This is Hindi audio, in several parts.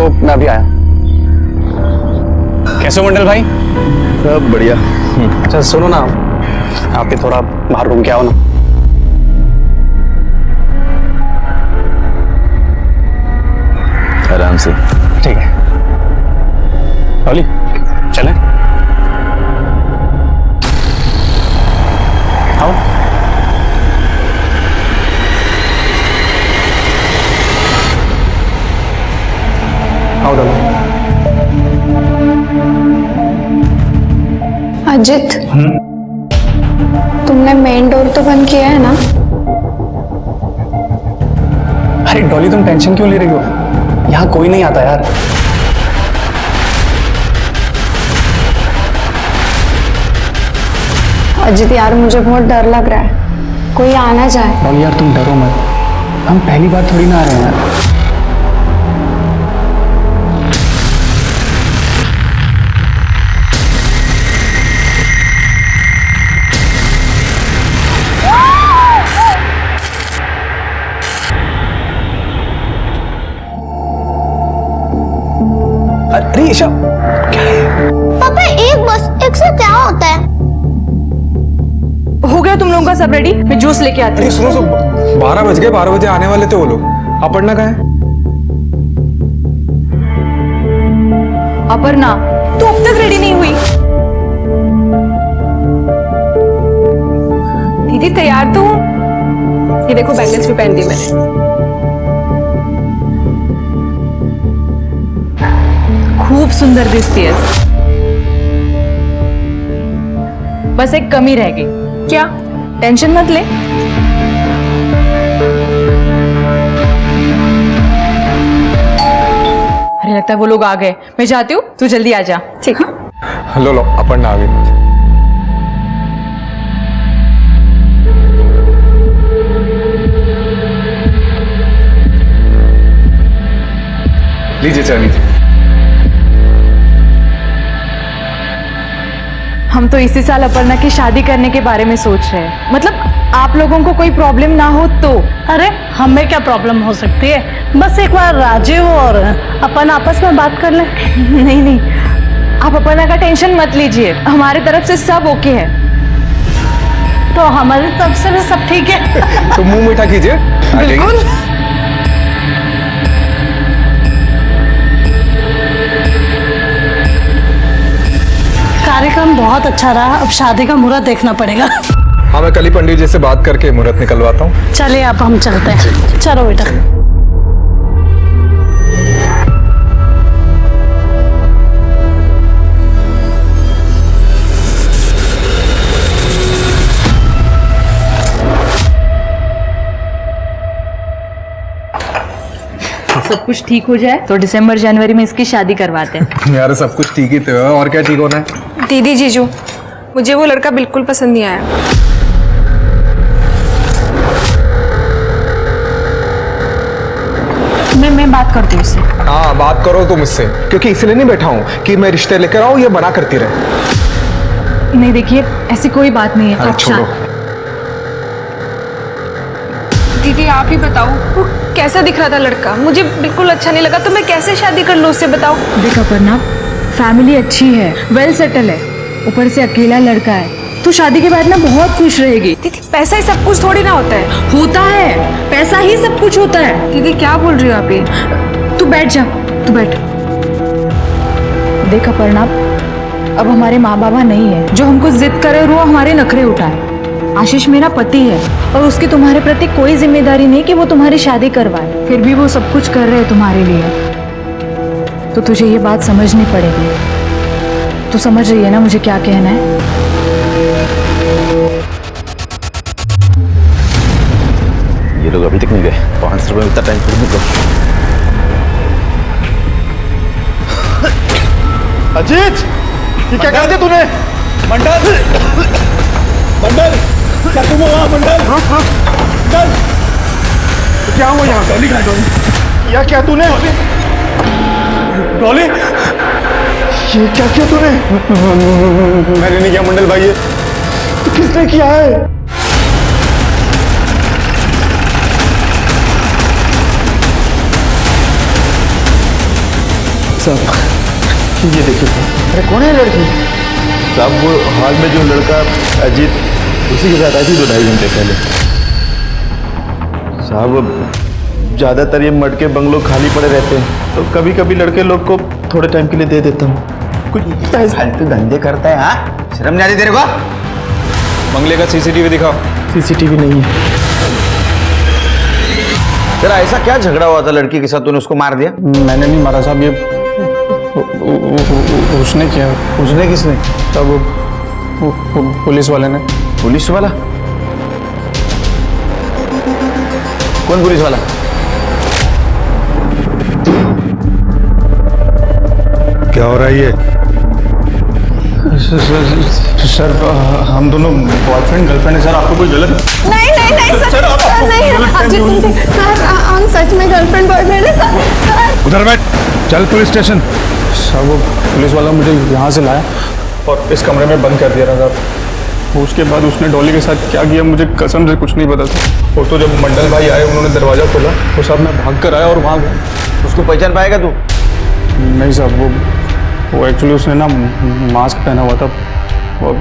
रुको, मैं अभी आया। कैसे हो मंडल भाई? सब बढ़िया। अच्छा सुनो ना, आप भी थोड़ा बाहर घूम के आओ ना। आराम से। ठीक है डॉली, चलें? आओ। आओ डॉली। अजित, तुमने मेन डोर तो बंद किया है ना? अरे डॉली, तुम टेंशन क्यों ले रही हो? यहाँ कोई नहीं आता यार। अजित यार, मुझे बहुत डर लग रहा है, कोई आना जाए। डॉली यार तुम डरो मत, हम पहली बार थोड़ी ना आ रहे हैं यार। अरे ईशा, क्या है? पापा एक से क्या होता है? हो गया तुम लोगों का सब रेडी? मैं जूस लेके आती हूँ। सुनो 12 बज गए, 12 बजे आने वाले थे वो लोग। अपर्णा कहाँ है? अपर्णा, तू अब तक रेडी नहीं हुई? दीदी तैयार तो हूँ। ये देखो बैंगल्स भी पहन दी मैंने। खूब सुंदर दिखती है। बस एक कमी रह गई। क्या? टेंशन मत ले। अरे लगता है वो लोग आ गए। मैं जाती हूँ, तू जल्दी आ जा। ठीक है। लो अपर्णा आ गई। लीजिए चाय लीजिए। हम तो इसी साल अपर्णा की शादी करने के बारे में सोच रहे हैं। मतलब आप लोगों को कोई प्रॉब्लम ना हो तो। अरे हमें क्या प्रॉब्लम हो सकती है? बस एक बार राजीव और अपन आपस में बात कर लें। नहीं, आप अपर्णा का टेंशन मत लीजिए, हमारे तरफ से सब ओके है। तो हमारी तरफ से भी सब ठीक है। तो मुंह मीठा कीजिए। बिल्कुल। कार्यक्रम बहुत अच्छा रहा, अब शादी का मुहूर्त देखना पड़ेगा। हाँ, मैं कल ही पंडित जी से बात करके मुहूर्त निकलवाता हूँ। चलिए अब हम चलते हैं। चलो बेटा। सब कुछ ठीक हो जाए तो दिसंबर जनवरी में इसकी शादी करवाते हैं। यार सब कुछ ठीक ही तो है, और क्या ठीक होना है? दीदी जीजू, मुझे वो लड़का बिल्कुल पसंद नहीं आया। मैं बात करती हूँ उससे। हाँ बात करो तुम इससे, क्योंकि इसलिए नहीं बैठा हूँ कि मैं रिश्ते लेकर आऊँ ये बना करती रहे। नहीं देखिए, ऐसी कोई बात नहीं है। अरे आप छोड़ो। दीदी आप ही बताओ, वो कैसा दिख रहा था लड़का? मुझे बिल्कुल अच्छा नहीं लगा, तो मैं कैसे शादी कर लूँ उससे, बताओ। देख अपर्णा, फैमिली अच्छी है, वेल सेटल है, ऊपर से अकेला लड़का है, तू शादी के बाद ना बहुत खुश रहेगी। दीदी पैसा ही सब कुछ थोड़ी ना होता है। होता है, पैसा ही सब कुछ होता है। दीदी क्या बोल रही हो आप ये? तू बैठ जा, तू बैठ। देख अपर्णा, अब हमारे माँ बाबा नहीं है जो हमको जिद करे और वो हमारे नखरे उठाए। आशीष मेरा पति है और उसकी तुम्हारे प्रति कोई जिम्मेदारी नहीं कि वो तुम्हारी शादी करवाए। फिर भी वो सब कुछ कर रहे हैं तुम्हारे लिए, तो तुझे ये बात समझनी पड़ेगी। तू समझ रही है ना मुझे क्या कहना है? ये लोग अभी तक नहीं गए। 5 रुपए में इतना टाइम थोड़ी निकलो। अजीत, ये क्या कर दिया तूने? मंडल, मंडल, क्या तुम हो वहाँ? मंडल, मंडल, क्या हुआ यहाँ? डॉली कहाँ है? डॉली, या क्या तूने? डॉली, ये क्या किया तूने? मैंने नहीं किया मंडल भाई, ये तो किसने किया है? साहब ये देखिए साहब। अरे कौन है लड़की? साहब वो हाल में जो लड़का अजीत, उसी के साथ आई थी 2-2.5 घंटे पहले। साहब ज़्यादातर ये मटके बंगलो खाली पड़े रहते हैं, तो कभी कभी लड़के लोग को थोड़े टाइम के लिए दे देता हूँ। कुछ फालतू धंधे करता है। हाँ, शर्म नहीं आती तेरे को? बंगले का सीसीटीवी दिखाओ। सीसीटीवी नहीं है। तेरा ऐसा क्या झगड़ा हुआ था लड़की के साथ, तूने उसको मार दिया? मैंने नहीं मारा साहब, ये उसने किया। उसने किसने? साहब वो पुलिस वाले ने। पुलिस वाला? कौन पुलिस वाला? क्या हो रहा है ये? सर हम दोनों बॉयफ्रेंड गर्लफ्रेंड है सर। आपको कोई गलत नहीं नहीं नहीं सर, सर, आप आपको नहीं गलत अजीत फहमी तुम सर हम सच में गर्लफ्रेंड बॉयफ्रेंड है सर। उधर बैठ, चल पुलिस स्टेशन। सर वो पुलिस वाला मुझे यहाँ से लाया और इस कमरे में बंद कर दिया था साहब। उसके बाद उसने डॉली के साथ क्या किया मुझे कसम से कुछ नहीं पता था। और तो जब मंडल भाई आए, उन्होंने दरवाज़ा खोला तो साहब मैं भाग कर आया और वहाँ गया। उसको पहचान पाएगा तू? नहीं साहब, वो एक्चुअली उसने ना मास्क पहना हुआ था और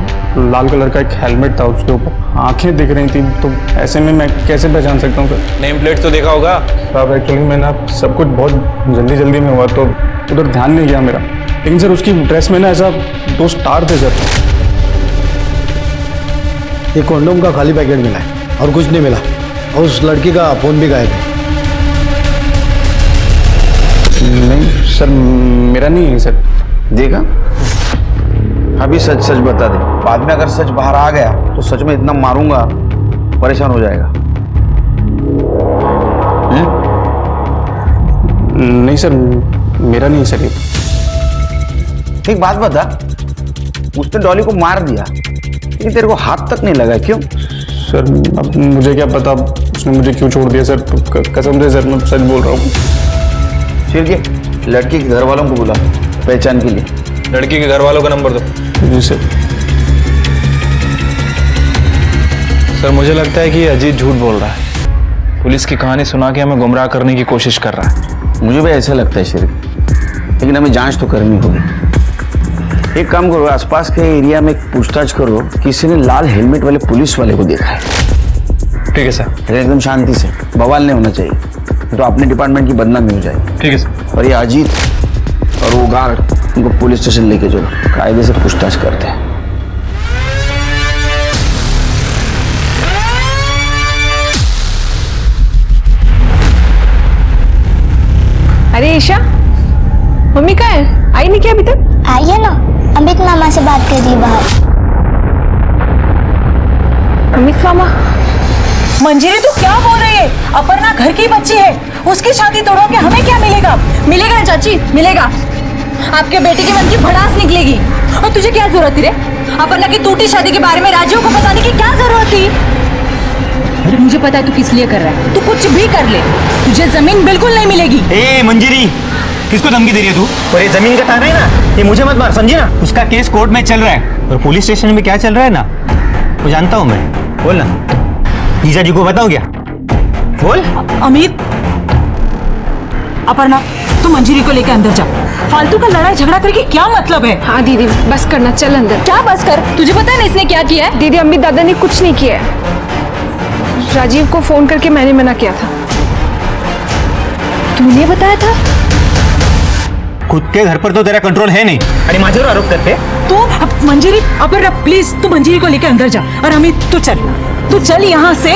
लाल कलर का एक हेलमेट था उसके ऊपर, आंखें दिख रही थी, तो ऐसे में मैं कैसे पहचान सकता हूँ सर? नेम प्लेट तो देखा होगा। साहब एक्चुअली मैं ना सब कुछ बहुत जल्दी में हुआ तो उधर ध्यान नहीं गया मेरा, लेकिन सर उसकी ड्रेस में ना ऐसा 2 स्टार थे सर। एक कॉन्डोम का खाली पैकेट मिला है और कुछ नहीं मिला, और उस लड़की का फोन भी गायब है। नहीं सर, मेरा नहीं है सर। देखा, अभी सच सच बता दे, बाद में अगर सच बाहर आ गया तो सच में इतना मारूंगा परेशान हो जाएगा। नहीं सर, मेरा नहीं सर ये। एक बात बता, उसने डॉली को मार दिया लेकिन तेरे को हाथ तक नहीं लगा, क्यों? सर अब मुझे क्या पता उसने मुझे क्यों छोड़ दिया सर, कसम से सर मैं सच बोल रहा हूँ। फिर क्या, लड़की के घर वालों को बुला पहचान के लिए। लड़की के घर वालों का नंबर दो। जी सर। सर मुझे लगता है कि ये अजीत झूठ बोल रहा है। पुलिस की कहानी सुना के हमें गुमराह करने की कोशिश कर रहा है। मुझे भी ऐसा लगता है शरीफ, लेकिन हमें जांच तो करनी होगी। एक काम करो, आसपास के एरिया में पूछताछ करो, किसी ने लाल हेलमेट वाले पुलिस वाले को देखा है। ठीक है सर। लेकिन एकदम शांति से, बवाल नहीं होना चाहिए, तो अपने डिपार्टमेंट की बदनामी हो जाएगी। ठीक है सर। और ये अजीत और वो गार्ड, उनको पुलिस स्टेशन लेके चलो, कायदे से पूछताछ करते हैं। अरे ईशा, मम्मी कहाँ है? आई नहीं क्या अभी तक? आई है ना, अमित मामा से बात कर रही बाहर। अमित मामा? मंजिरी तू क्या बोल रही है? अपर्णा घर की बच्ची है, उसकी शादी तोड़ो के हमें क्या मिलेगा? मिलेगा ना चाची, मिलेगा। आपके बेटे के मन की भड़ास निकलेगी। और तुझे क्या जरूरत थी रे? अपर्णा की टूटी शादी के बारे में राजीव को बताने की क्या जरूरत थी? अरे मुझे पता है तू किस लिए कर रहा है, तू कुछ भी कर ले, तुझे जमीन बिल्कुल नहीं मिलेगी। ए मंजिरी, किसको धमकी दे रही है तू? और ये जमीन का ताना है ना, ये मुझे मत मार, समझी ना? उसका केस कोर्ट में चल रहा है और पुलिस स्टेशन में क्या चल रहा है ना, वो जानता हूँ मैं। बोल ना, जीजा जी को बताओ क्या? बोल। अमित, अपर्णा तू मंजिरी को लेकर अंदर जा, फालतू का लड़ाई झगड़ा करके क्या मतलब है? हाँ दीदी बस करना, चल अंदर। क्या बस कर? तुझे पता है ना इसने क्या किया है? दीदी अमित दादा ने कुछ नहीं किया है, राजीव को फोन करके मैंने मना किया था। तूने बताया था? खुद के घर पर तो तेरा कंट्रोल है नहीं, अरे माझ्यावर आरोप करते। तू मंजिरी, अपर्णा प्लीज तू मंजिरी को लेकर अंदर जा, और अमित तू चल यहाँ से।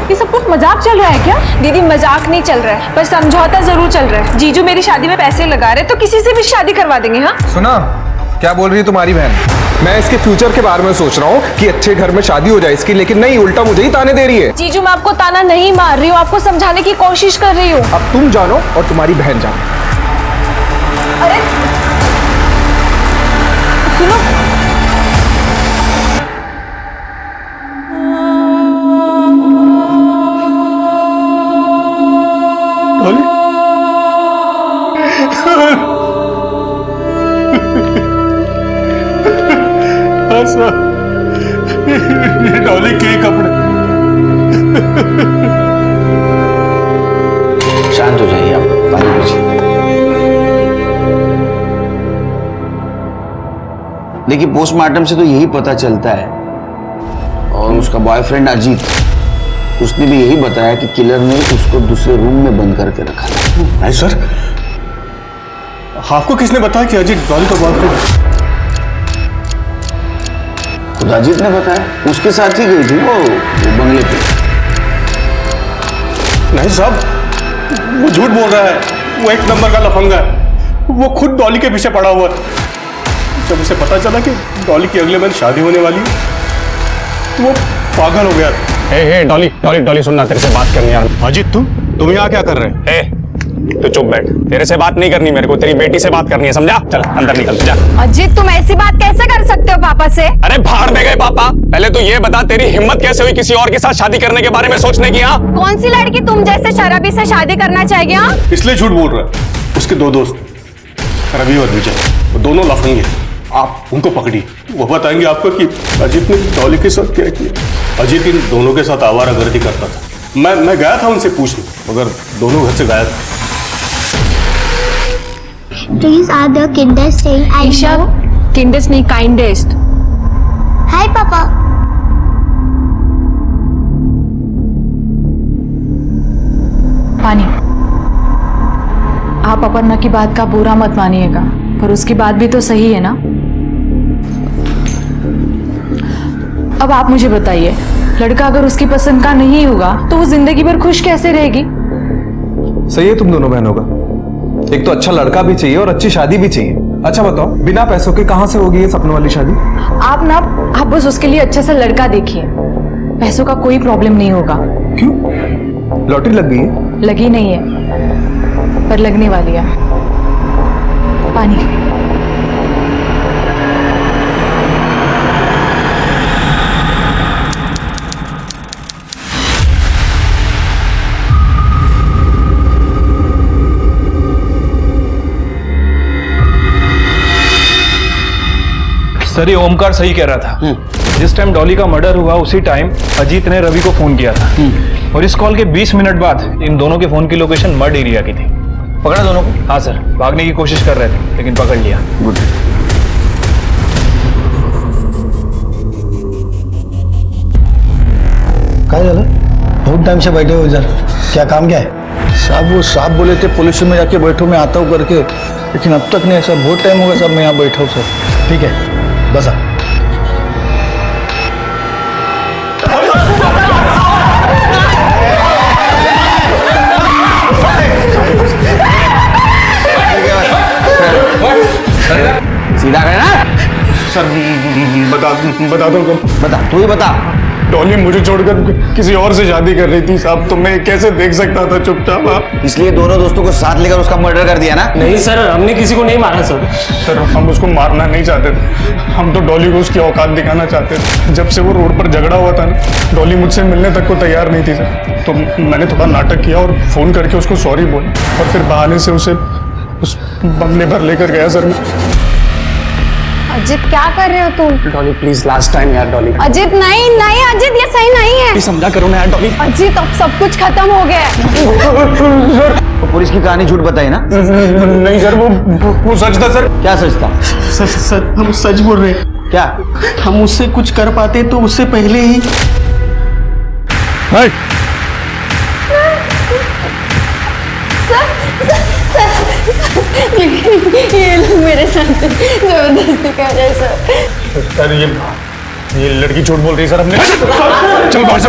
ये सब कुछ मजाक चल रहा है क्या? दीदी मजाक नहीं चल रहा है, पर समझौता जरूर चल रहा है। जीजू मेरी शादी में पैसे लगा रहे, तो किसी से भी शादी करवा देंगे। हाँ सुना क्या बोल रही है तुम्हारी बहन? मैं इसके फ्यूचर के बारे में सोच रहा हूँ कि अच्छे घर में शादी हो जाए इसकी, लेकिन नहीं, उल्टा मुझे ही ताने दे रही है। जीजू मैं आपको ताना नहीं मार रही हूँ, आपको समझाने की कोशिश कर रही हूँ। अब तुम जानो और तुम्हारी बहन जानो। अरे सुनो, ये डॉली के कपड़े। शांत हो जाइए आप, खाली बची। लेकिन पोस्टमार्टम से तो यही पता चलता है, और उसका बॉयफ्रेंड अजीत, उसने भी यही बताया कि किलर ने उसको दूसरे रूम में बंद करके रखा था। नहीं सर, आपको किसने बताया कि अजीत डॉली का बॉयफ्रेंड है? खुद अजीत ने बताया, उसके साथ ही गई थी वो बंगले पे। नहीं साहब, वो झूठ बोल रहा है, वो एक नंबर का लफंगा है, वो खुद डॉली के पीछे पड़ा हुआ है। जब उसे पता चला कि डॉली की अगले महीने शादी होने वाली है, तो वो पागल हो गया। हे डॉली डॉली डॉली, सुनना, तेरे से बात करनी है। अजीत तुम यहाँ क्या कर रहे हैं? तू चुप बैठ, तेरे से बात नहीं करनी मेरे को, तेरी बेटी से बात करनी है, समझा? चल अंदर निकल जा। अजीत, तुम ऐसी बात कैसे कर सकते हो पापा से? अरे भाड़ में गए पापा, पहले तो ये बता तेरी हिम्मत कैसे हुई किसी और के साथ शादी करने के बारे में सोचने की? हाँ, कौन सी लड़की तुम जैसे शराबी से शादी करना चाहेगी? हाँ, इसलिए झूठ बोल रहा है। उसके दो दोस्त रवि और विजय, वो दोनों लफंगे, आप उनको पकड़ी, वो बताएंगे आपको कि अजीत ने डॉली के साथ क्या किया। अजीत इन दोनों के साथ आवारागर्दी करता था। मैं गया था उनसे पूछने, मगर दोनों घर से गायब। These are the kindest thing I Isha, know. किंडेस्ट नहीं, काइंडेस्ट। Hi, Papa. पानी, आप अपर्णा की बात का बुरा मत मानिएगा, पर उसकी बात भी तो सही है ना। अब आप मुझे बताइए, लड़का अगर उसकी पसंद का नहीं होगा तो वो जिंदगी भर खुश कैसे रहेगी? सही है तुम दोनों बहनों का। एक तो अच्छा लड़का भी चाहिए और अच्छी शादी भी चाहिए। अच्छा बताओ, बिना पैसों के कहाँ से होगी ये सपनों वाली शादी? आप बस उसके लिए अच्छा सा लड़का देखिए, पैसों का कोई प्रॉब्लम नहीं होगा। क्यों? लॉटरी लग गई है? लगी नहीं है, पर लगने वाली है। पानी। सर, ये ओमकार सही कह रहा था। जिस टाइम डॉली का मर्डर हुआ उसी टाइम अजीत ने रवि को फोन किया था, और इस कॉल के 20 मिनट बाद इन दोनों के फोन की लोकेशन मर्ड एरिया की थी। पकड़ा दोनों को? हाँ सर, भागने की कोशिश कर रहे थे लेकिन पकड़ लिया। गुड। क्या चला? बहुत टाइम से बैठे हो इधर, क्या काम क्या है? साहब वो साहब बोले थे पुलिस में जाके बैठो, मैं आता हूँ करके, लेकिन अब तक नहीं। सर बहुत टाइम हो गया साहब, मैं यहाँ बैठा हूँ सर। ठीक है, बस आ। सीधा करना सर, बता दो। बता, तू ही बता। डॉली मुझे छोड़कर किसी और से शादी कर रही थी साहब, तो मैं कैसे देख सकता था चुपचाप? आप इसलिए दोनों दोस्तों को साथ लेकर उसका मर्डर कर दिया ना? नहीं सर, हमने किसी को नहीं मारा सर। सर, हम उसको मारना नहीं चाहते थे, हम तो डॉली को उसकी औकात दिखाना चाहते थे। जब से वो रोड पर झगड़ा हुआ था ना, डॉली मुझसे मिलने तक को तैयार नहीं थी सर। तो मैंने थोड़ा नाटक किया और फोन करके उसको सॉरी बोला, और फिर बहाने से उसे उस बंगले भर लेकर गया सर मैं। अजीत, क्या कर रहे हो तुम? डॉली प्लीज, लास्ट टाइम यार डॉली। अजीत, नहीं नहीं अजीत, ये सही नहीं है। समझा करो ना यार डॉली। अजीत, अब सब कुछ खत्म हो गया है। तो पुलिस की कहानी झूठ बताई ना? नहीं सर, वो सच था सर। क्या सच था? सर हम सच बोल रहे हैं। क्या? हम उससे कुछ कर पाते तो उससे पहले ही। ये लोग मेरे साथ जबरदस्ती कर रहे हैं सर। ये लड़की झूठ बोल रही है सर। हमने चल बाहर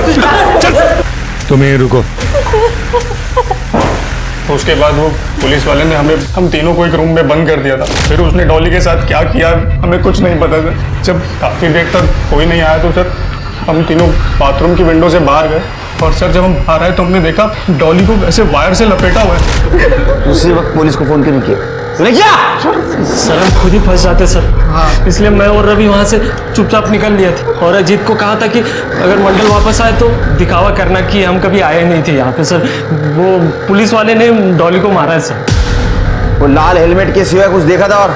चल। तुम यहीं रुको। तो उसके बाद वो पुलिस वाले ने हम तीनों को एक रूम में बंद कर दिया था। फिर उसने डॉली के साथ क्या किया हमें कुछ नहीं पता सर। जब काफी देर तक कोई नहीं आया तो सर हम तीनों बाथरूम की विंडो से बाहर गए, और सर जब हम बाहर आए तो हमने देखा डॉली को ऐसे वायर से लपेटा हुआ है। उसी वक्त पुलिस को फोन क्यों किया तूने? क्या सर, हम खुद ही फंस जाते सर। हाँ, इसलिए मैं और रवि वहाँ से चुपचाप निकल लिए थे, और अजीत को कहा था कि अगर मंडल वापस आए तो दिखावा करना कि हम कभी आए नहीं थे यहाँ पे सर। वो पुलिस वाले ने डॉली को मारा है सर। वो लाल हेलमेट के सिवाय कुछ देखा था? और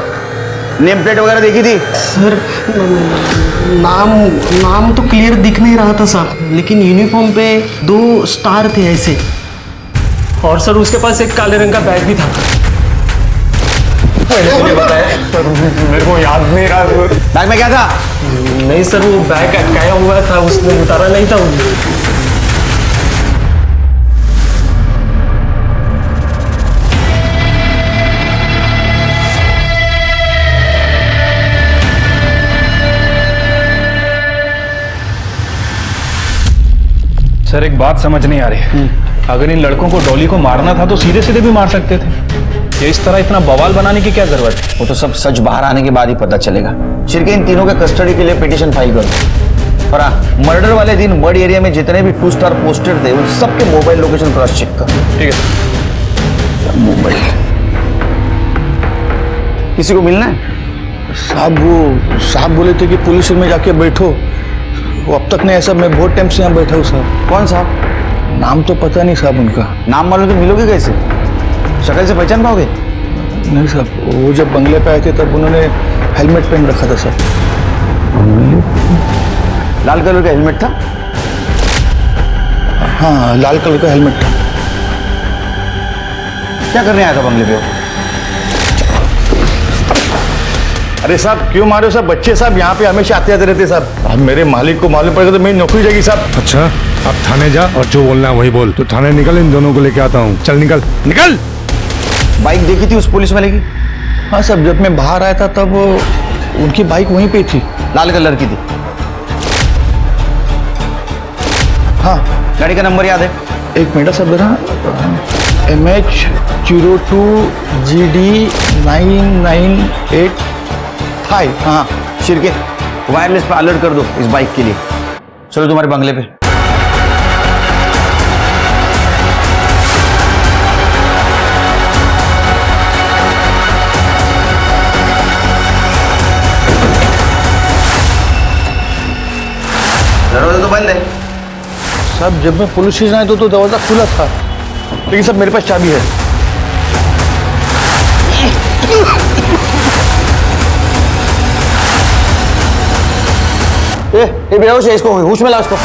नेम प्लेट वगैरह देखी थी? सर नाम तो क्लियर दिख नहीं रहा था साहब, लेकिन यूनिफॉर्म पे 2 स्टार थे ऐसे। और सर उसके पास एक काले रंग का बैग भी था। मेरे को याद नहीं रहा। बैग में क्या था? नहीं सर, वो बैग अटकाया हुआ था, उसने उतारा नहीं था। सर एक बात समझ नहीं आ रही, अगर इन लड़कों को डॉली को मारना था तो सीधे सीधे भी मार सकते थे। ये इस तरह इतना बवाल बनाने की क्या जरूरत है? वो तो सब सच बाहर आने के बाद ही पता चलेगा। शिरके इन तीनों के कस्टडी के लिए पिटीशन फाइल करो। और हाँ, मर्डर वाले दिन मर्ड एरिया में जितने भी 2 स्टार पोस्टेड थे उन सबके मोबाइल लोकेशन क्रॉस चेक करो। ठीक है। मोबाइल किसी को मिलना है? साहब वो साहब बोले थे कि पुलिस में जाके बैठो। वो अब तक नहीं है साहब, मैं बहुत टाइम से यहाँ बैठा हूँ साहब। कौन साहब? नाम तो पता नहीं साहब उनका। नाम मालूम तो मिलोगे कैसे? शक्ल से पहचान पाओगे? नहीं साहब, वो जब बंगले पे आए थे तब उन्होंने हेलमेट पहन रखा था साहब। लाल कलर का हेलमेट था? हाँ, लाल कलर का हेलमेट था। क्या करने आया था बंगले पे? अरे साहब क्यों मारे हो साहब? बच्चे साहब यहाँ पे हमेशा आते जाते रहते साहब। अब मेरे मालिक को मालूम पड़ेगा तो मेरी नौकरी जाएगी साहब। अच्छा, अब थाने जा और जो बोलना है वही बोल। तो थाने निकल, इन दोनों को लेके आता हूँ। चल निकल निकल। बाइक देखी थी उस पुलिस वाले की? हाँ साहब, जब मैं बाहर आया था तब उनकी बाइक वहीं पे थी। लाल कलर की थी? हाँ। गाड़ी का नंबर याद है? एक मिनट साहब जरा। MH02 GD 998। हाँ शिरके, वायरलेस पे अलर्ट कर दो इस बाइक के लिए। चलो तुम्हारे बंगले पे। दरवाजा तो बंद है साहब। जब मैं पुलिस स्टेशन आया तो दरवाजा खुला था, लेकिन साहब मेरे पास चाबी है। ये बेहोश है, इसको होश में लाओ इसको।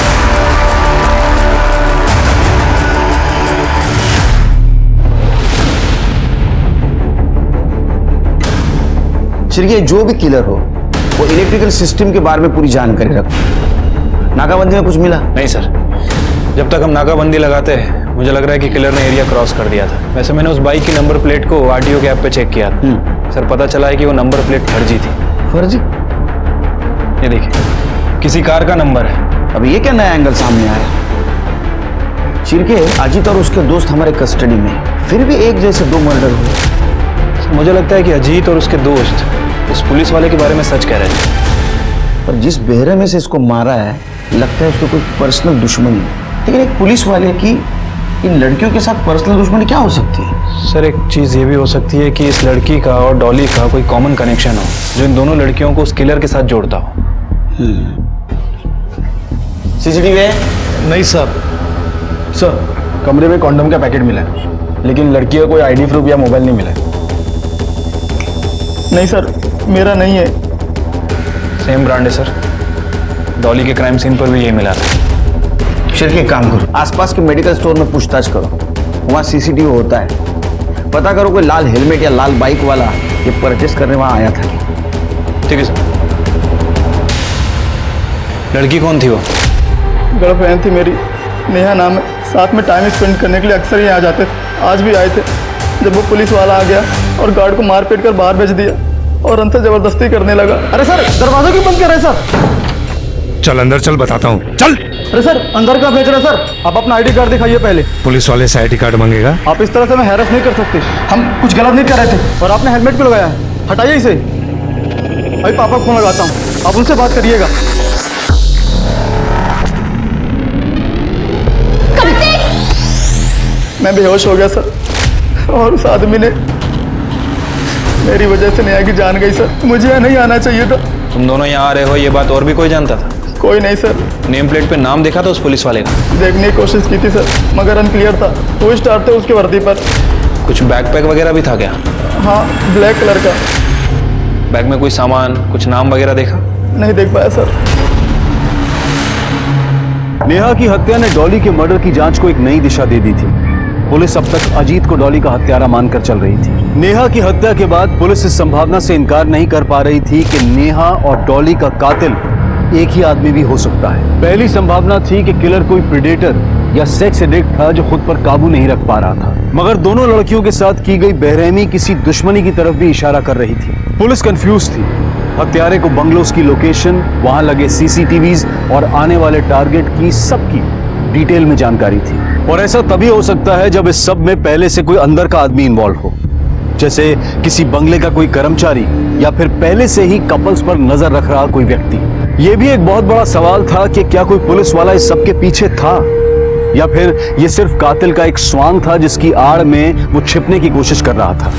शिरके, जो भी किलर हो वो इलेक्ट्रिकल सिस्टम के बारे में पूरी जानकारी रखो। नाकाबंदी में कुछ मिला? नहीं सर, जब तक हम नाकाबंदी लगाते हैं मुझे लग रहा है कि किलर ने एरिया क्रॉस कर दिया था। वैसे मैंने उस बाइक की नंबर प्लेट को आरटीओ के ऐप पे चेक किया था। सर पता चला है कि वो नंबर प्लेट फर्जी थी। फर्जी? ये देखिए, किसी कार का नंबर है। अब ये क्या नया एंगल सामने आया? शिरके, अजीत और उसके दोस्त हमारे कस्टडी में, फिर भी एक जैसे 2 मर्डर हुए। मुझे लगता है कि अजीत और उसके दोस्त उस पुलिस वाले के बारे में सच कह रहे थे। पर जिस बेहरे में से इसको मारा है लगता है उसको कोई पर्सनल दुश्मनी है। लेकिन एक पुलिस वाले की इन लड़कियों के साथ पर्सनल दुश्मनी क्या हो सकती है? सर एक चीज़ ये भी हो सकती है कि इस लड़की का और डॉली का कोई कॉमन कनेक्शन हो जो इन दोनों लड़कियों को उस किलर के साथ जोड़ता हो। सीसीटीवी है? नहीं साहब। सर कमरे में कॉन्डम का पैकेट मिला है, लेकिन लड़की का कोई आईडी प्रूफ या मोबाइल नहीं मिला है। नहीं सर, मेरा नहीं है। सेम ब्रांड है सर। डॉली के क्राइम सीन पर भी यही मिला था। शिरके, एक काम करो, आसपास के मेडिकल स्टोर में पूछताछ करो, वहाँ सीसीटीवी होता है। पता करो कोई लाल हेलमेट या लाल बाइक वाला ये परचेस करने वहाँ आया था क्या। ठीक है सर। लड़की कौन थी वो? गर्लफ्रेंड थी मेरी, नेहा नाम है। साथ में टाइम स्पेंड करने के लिए अक्सर ही आ जाते थे। आज भी आए थे। जब वो पुलिस वाला आ गया और गार्ड को मार पीट कर बाहर भेज दिया और अंतर जबरदस्ती करने लगा। अरे सर, दरवाजा क्यों बंद कर रहे हैं सर? चल अंदर चल, बताता हूँ। चल। अरे सर, अंदर का भेज रहे हैं सर? आप अपना आईडी कार्ड दिखाइए पहले। पुलिस वाले से आईडी कार्ड मांगेगा? आप इस तरह से मैं हैरेस नहीं कर सकते। हम कुछ गलत नहीं कर रहे थे और आपने हेलमेट भी लगाया है। हटाइए इसे। अभी पापा को फोन लगाता हूँ, आप उनसे बात करिएगा। मैं बेहोश हो गया सर और उस आदमी ने मेरी वजह से नेहा की जान गई सर। मुझे यहाँ नहीं आना चाहिए था। तुम दोनों यहाँ आ रहे हो ये बात और भी कोई जानता था? कोई नहीं सर। नेम प्लेट पे नाम देखा था उस पुलिस वाले का? देखने की कोशिश की थी सर, मगर अनक्लियर था। 2 स्टार थे उसके वर्दी पर। कुछ बैकपैक वगैरह भी था क्या? हाँ, ब्लैक कलर का। बैग में कोई सामान, कुछ नाम वगैरह देखा? नहीं देख पाया सर। नेहा की हत्या ने डॉली के मर्डर की जांच को एक नई दिशा दे दी थी। पुलिस अब तक अजीत को डॉली का हत्यारा मानकर चल रही थी। नेहा की हत्या के बाद पुलिस इस संभावना से इनकार नहीं कर पा रही थी कि नेहा और डॉली का कातिल एक ही आदमी भी हो सकता है। पहली संभावना थी कि किलर कोई प्रेडेटर या सेक्स एडिक्ट था जो खुद पर काबू नहीं रख पा रहा था, मगर दोनों लड़कियों के साथ की गई बेरहमी किसी दुश्मनी की तरफ भी इशारा कर रही थी। पुलिस कंफ्यूज थी। हत्यारे को बंगलोज की लोकेशन, वहां लगे सीसीटीवीज और आने वाले टारगेट की सबकी डिटेल में जानकारी थी। और ऐसा तभी हो सकता है जब इस सब में पहले से कोई अंदर का आदमी इन्वॉल्व हो, जैसे किसी बंगले का कोई कर्मचारी या फिर पहले से ही कपल्स पर नजर रख रहा कोई व्यक्ति। यह भी एक बहुत बड़ा सवाल था कि क्या कोई पुलिस वाला इस सब के पीछे था या फिर यह सिर्फ कातिल का एक स्वांग था जिसकी आड़ में वो छिपने की कोशिश कर रहा था।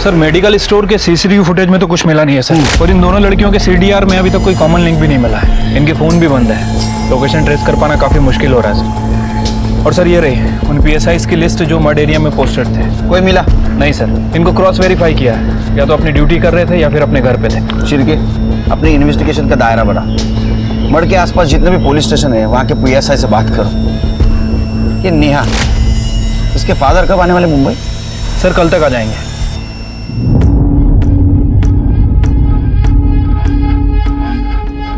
सर मेडिकल स्टोर के सीसीटीवी फुटेज में तो कुछ मिला नहीं है सर, और इन दोनों लड़कियों के सीडीआर में अभी तक कोई कॉमन लिंक भी नहीं मिला है। इनके फोन भी बंद है, लोकेशन ट्रेस कर पाना काफी मुश्किल हो रहा है सर। और सर ये रही उन पीएसआईज की लिस्ट जो मर्ड एरिया में पोस्टेड थे। कोई मिला? नहीं सर, इनको क्रॉस वेरीफाई किया है, या तो अपनी ड्यूटी कर रहे थे या फिर अपने घर पे थे। शिरके, अपनी इन्वेस्टिगेशन का दायरा बढ़ा। मर्ड के आसपास जितने भी पुलिस स्टेशन है वहाँ के पीएसआई से बात करो। ये नेहा, इसके फादर कब आने वाले मुंबई? सर कल तक आ जाएंगे।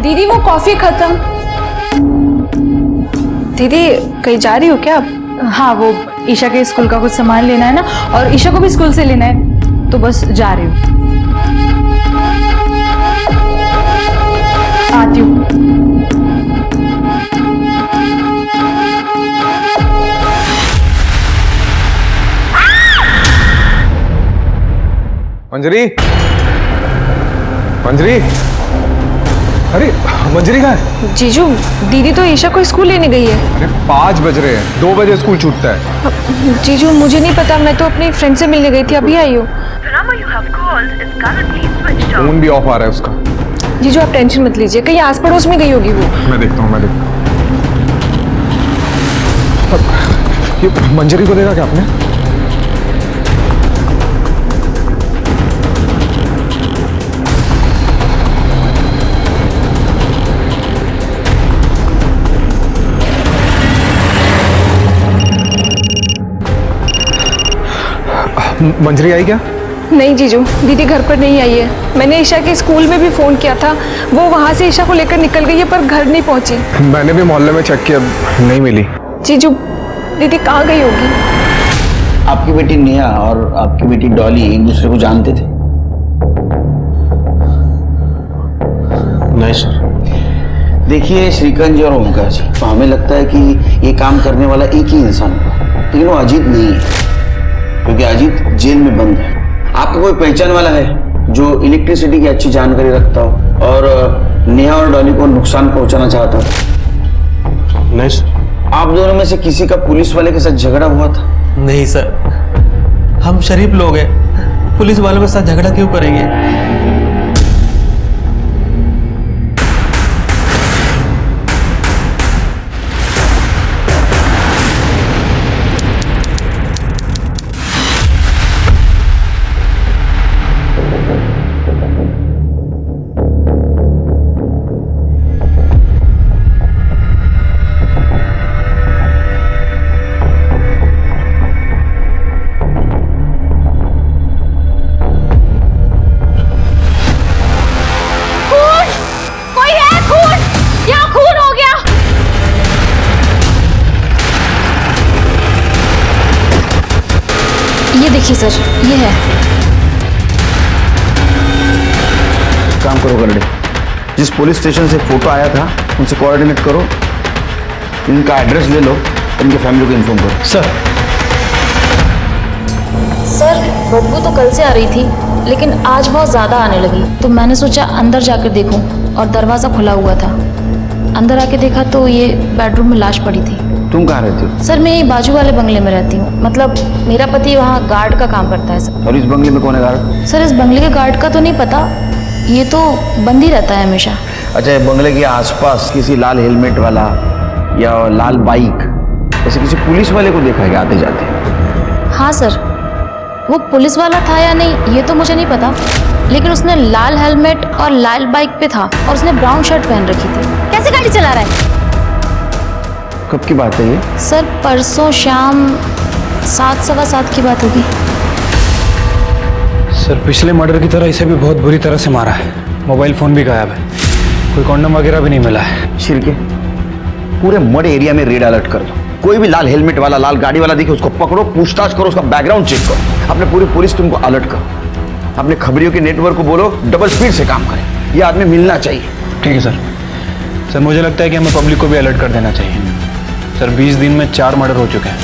दीदी वो कॉफी खत्म। दीदी कहीं जा रही हो क्या आप? हाँ, वो ईशा के स्कूल का कुछ सामान लेना है ना, और ईशा को भी स्कूल से लेना है, तो बस जा रही हूँ। आती हूँ। मंजरी, मंजरी, अरे मंजरी कहाँ है? जीजू दीदी तो ईशा को स्कूल लेने गई है। अरे 5 बज रहे हैं, 2 बजे स्कूल छूटता है। जीजू मुझे नहीं पता, मैं तो अपनी फ्रेंड से मिलने गई थी, अभी आई हूँ। फोन भी ऑफ आ रहा है उसका। जीजू आप टेंशन मत लीजिए, कहीं आस पड़ोस में गई होगी वो। मैं देखता हूँ, ये मंजरी को देखा क्या आपने? मंजरी आई क्या? नहीं जीजू, दीदी घर पर नहीं आई है। मैंने ईशा के स्कूल में भी फोन किया था, वो वहाँ से ईशा को लेकर निकल गई है पर घर नहीं पहुँची। मैंने भी मोहल्ले में चेक किया, नहीं मिली। जीजू दीदी कहाँ गई होगी? आपकी बेटी नेहा और आपकी बेटी डॉली एक दूसरे को जानते थे? नहीं सर। देखिए श्रीकांत जी और ओमकार जी, तो हमें लगता है कि ये काम करने वाला एक ही इंसान होगा, लेकिन वो अजीत नहीं है, क्योंकि अजीत जेल में बंद है। आपका कोई पहचान वाला है जो इलेक्ट्रिसिटी की अच्छी जानकारी रखता हो और नेहा और डॉली को नुकसान पहुंचाना चाहता हो? नहीं सर। आप दोनों में से किसी का पुलिस वाले के साथ झगड़ा हुआ था? नहीं सर, हम शरीफ लोग हैं, पुलिस वालों के साथ झगड़ा क्यों करेंगे? देखिए सर, ये है। काम करो गरडे, जिस पुलिस स्टेशन से फोटो आया था उनसे कोऑर्डिनेट करो, इनका एड्रेस ले लो, इनके फैमिली को इन्फॉर्म करो। सर बदबू तो कल से आ रही थी, लेकिन आज बहुत ज़्यादा आने लगी, तो मैंने सोचा अंदर जाकर देखूं, और दरवाज़ा खुला हुआ था। अंदर आके देखा तो ये बेडरूम में लाश पड़ी थी। तुम कहाँ रहती हो? सर मैं बाजू वाले बंगले में रहती हूँ, मतलब मेरा पति वहाँ गार्ड का काम करता है सर। और इस बंगले में कौन है गार्ड? सर इस बंगले के गार्ड का तो नहीं पता, ये तो बंद ही रहता है हमेशा। अच्छा, बंगले के आसपास किसी लाल हेलमेट वाला या लाल बाइक ऐसे किसी पुलिस वाले को देखा है आते जाते? हाँ सर, वो पुलिस वाला था या नहीं ये तो मुझे नहीं पता, लेकिन उसने लाल हेलमेट और लाल बाइक पे था, और उसने ब्राउन शर्ट पहन रखी थी। कैसे गाड़ी चला रहा है? कब की बात है ये? सर परसों शाम 7, सवा 7 की बात होगी। सर पिछले मर्डर की तरह इसे भी बहुत बुरी तरह से मारा है। मोबाइल फोन भी गायब है, कोई कॉन्डम वगैरह भी नहीं मिला है। शिरके, पूरे मड एरिया में रेड अलर्ट कर दो। कोई भी लाल हेलमेट वाला, लाल गाड़ी वाला दिखे उसको पकड़ो, पूछताछ करो, उसका बैकग्राउंड चेक करो। अपने पूरी पुलिस टीम को अलर्ट करो। अपने खबरियों के नेटवर्क को बोलो डबल स्पीड से काम करें। ये आदमी मिलना चाहिए। ठीक है सर। सर मुझे लगता है कि हमें पब्लिक को भी अलर्ट कर देना चाहिए। सर 20 दिन में 4 मर्डर हो चुके हैं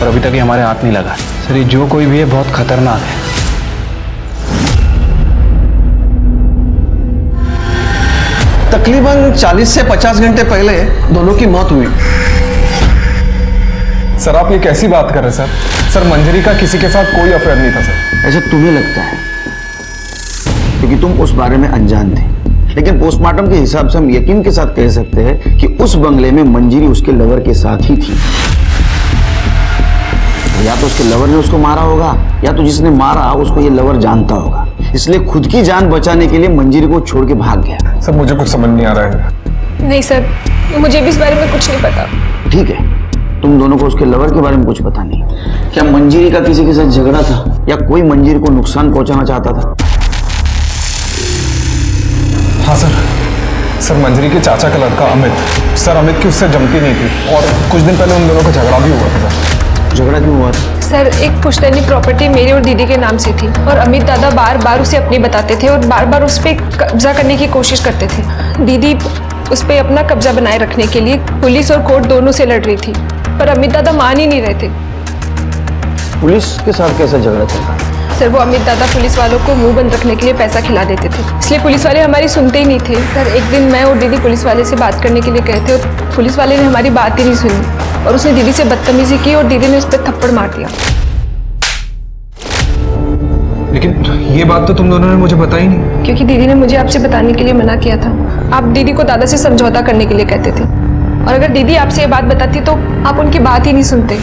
और अभी तक ये हमारे हाथ नहीं लगा। सर ये जो कोई भी है बहुत खतरनाक है। तकरीबन 40 से 50 घंटे पहले दोनों की मौत हुई। सर आप ये कैसी बात कर रहे हैं सर? सर मंजरी का किसी के साथ कोई अफेयर नहीं था सर। ऐसा तुम्हें लगता है क्योंकि तुम उस बारे में अनजान थे, लेकिन पोस्टमार्टम के हिसाब से हम यकीन के साथ कह सकते हैं कि उस बंगले में मंजरी उसके लवर के साथ ही थी। या तो उसके लवर ने उसको मारा होगा या तो जिसने मारा उसको ये लवर जानता होगा, इसलिए खुद की जान बचाने के लिए मंजरी को छोड़ के भाग गया। सर मुझे कुछ समझ नहीं आ रहा है। नहीं सर, मुझे भी इस बारे में कुछ नहीं पता। ठीक है, तुम दोनों को उसके लवर के बारे में कुछ पता नहीं। क्या मंजरी का किसी के साथ झगड़ा था या कोई मंजरी को नुकसान पहुंचाना चाहता था? हाँ सर मंजरी के चाचा का लड़का अमित, सर अमित की उससे जमती नहीं थी और कुछ दिन पहले उन दोनों का झगड़ा भी हुआ था। सर झगड़ा क्यों हुआ था? सर एक पुश्तैनी प्रॉपर्टी मेरी और दीदी के नाम से थी और अमित दादा बार बार उसे अपनी बताते थे और बार बार उस पर कब्जा करने की कोशिश करते थे। दीदी उस पर अपना कब्जा बनाए रखने के लिए पुलिस और कोर्ट दोनों से लड़ रही थी, पर अमित दादा मान ही नहीं रहे थे। पुलिस के साथ कैसा झगड़ा चल रहा? सर वो अमित दादा पुलिस वालों को मुंह बंद रखने के लिए पैसा खिला देते थे, इसलिए पुलिस वाले हमारी सुनते ही नहीं थे। सर एक दिन मैं और दीदी पुलिस वाले से बात करने के लिए गए थे और पुलिस वाले ने हमारी बात ही नहीं सुनी और उसने दीदी से बदतमीजी की और दीदी ने उस पर थप्पड़ मार दिया। लेकिन ये बात तो तुम दोनों ने मुझे बताई नहीं। क्योंकि दीदी ने मुझे आपसे बताने के लिए मना किया था। आप दीदी को दादा से समझौता करने के लिए कहते थे और अगर दीदी आपसे ये बात बताती तो आप उनकी बात ही नहीं सुनते।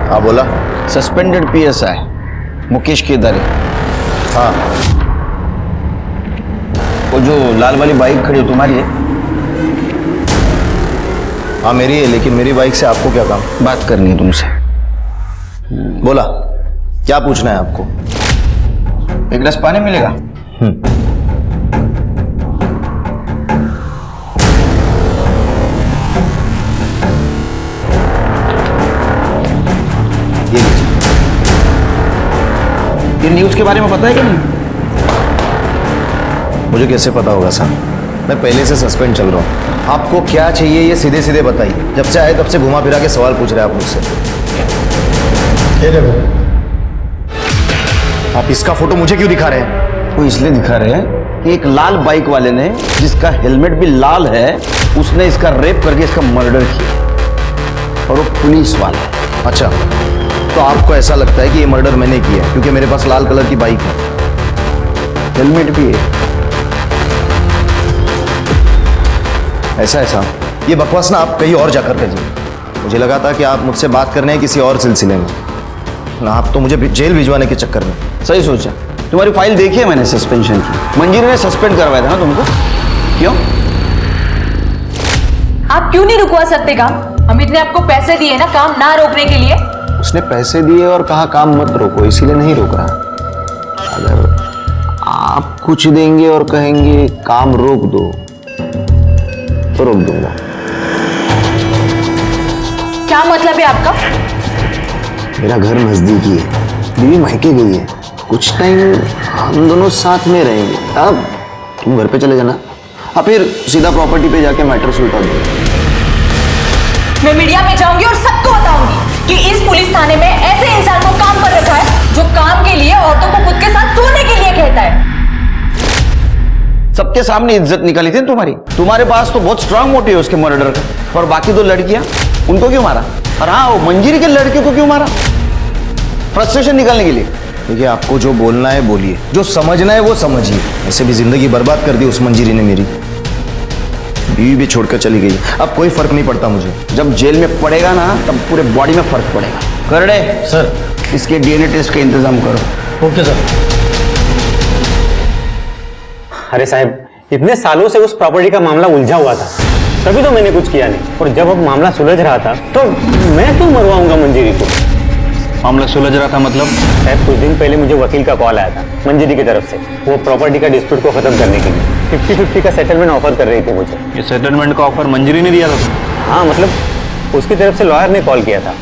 हाँ बोला। सस्पेंडेड पीएसआई मुकेश केदारे। हाँ वो जो लाल वाली बाइक खड़ी हो तुम्हारी है? हाँ मेरी है, लेकिन मेरी बाइक से आपको क्या काम? बात करनी है तुमसे। बोला, क्या पूछना है आपको? एक गिलास पानी मिलेगा? ये न्यूज़ के बारे में पता है कि नहीं? मुझे कैसे पता होगा सर, मैं पहले से सस्पेंड चल रहा हूँ। आपको क्या चाहिए ये सीधे सीधे बताइए। जब से आए तब से घुमा फिरा के सवाल पूछ रहे हैं आप मुझसे। ये देखो, आप इसका फोटो मुझे क्यों दिखा रहे हैं? वो इसलिए दिखा रहे हैं कि एक लाल बाइक वाले ने, जिसका हेलमेट भी लाल है, उसने इसका रेप करके इसका मर्डर किया और वो पुलिस वाला है। अच्छा, तो आपको ऐसा लगता है कि ये मर्डर मैंने किया है क्योंकि मेरे पास लाल कलर की बाइक है, हेलमेट भी है? ऐसा है साहब। ये बकवास ना आप कहीं और जाकर करिए। मुझे लगा था कि आप मुझसे बात करने हैं किसी और सिलसिले में, ना आप तो मुझे जेल भिजवाने के चक्कर में। सही सोचा। तुम्हारी फाइल देखी है मैंने सस्पेंशन की। मंजरी ने सस्पेंड करवाया था ना तुमको? क्यों? आप क्यों नहीं रुकवा सकते काम? अमित ने आपको पैसे दिए ना काम ना रोकने के लिए। उसने पैसे दिए और कहा काम मत रोको, इसीलिए नहीं रोक रहा। अगर आप कुछ देंगे और कहेंगे काम रोक दो तो रोक दूंगा। क्या मतलब है आपका? मेरा घर नजदीकी है, बीवी मायके गई है, कुछ टाइम हम दोनों साथ में रहेंगे। अब तुम घर पे चले जाना, फिर सीधा प्रॉपर्टी पे जाके मैटर सुलझा दो। मैं मीडिया में जाऊंगी और सबको बताऊंगी कि इस पुलिस थाने में ऐसे इंसान को काम पर रखा है जो काम के लिए औरतों को खुद के साथ सोने के लिए कहता है। सबके सामने इज्जत निकाली थी तुम्हारी। तुम्हारे पास तो बहुत स्ट्रांग मोटिव है उसके मर्डर का। और बाकी दो लड़कियां, उनको क्यों मारा? और हाँ, वो मंजरी के लड़के को क्यों मारा? फ्रस्ट्रेशन निकालने के लिए। देखिए, आपको जो बोलना है बोलिए, जो समझना है वो समझिए। ऐसे भी जिंदगी बर्बाद कर दी उस मंजीरी ने मेरी। बीवी भी छोड़कर चली गई। अब कोई फर्क नहीं पड़ता मुझे। जब जेल में पड़ेगा ना तब पूरे बॉडी में फर्क पड़ेगा। करड़े सर, इसके डीएनए टेस्ट का इंतजाम करो। Okay sir. अरे साहब, इतने सालों से उस प्रॉपर्टी का मामला उलझा हुआ था, तभी तो मैंने कुछ किया नहीं। और जब अब मामला सुलझ रहा था तो मैं क्यों मरवाऊंगा मंजीरी को? मामला सुलझ रहा था मतलब? साहब, कुछ दिन पहले मुझे वकील का कॉल आया था मंजीरी की तरफ से, वो प्रॉपर्टी का डिस्प्यूट को खत्म करने के लिए 50-50 का सेटलमेंट ऑफर कर रही थी मुझे। ये सेटलमेंट का ऑफर मंजीरी ने दिया था? हाँ, मतलब उसकी तरफ से लॉयर ने कॉल किया था।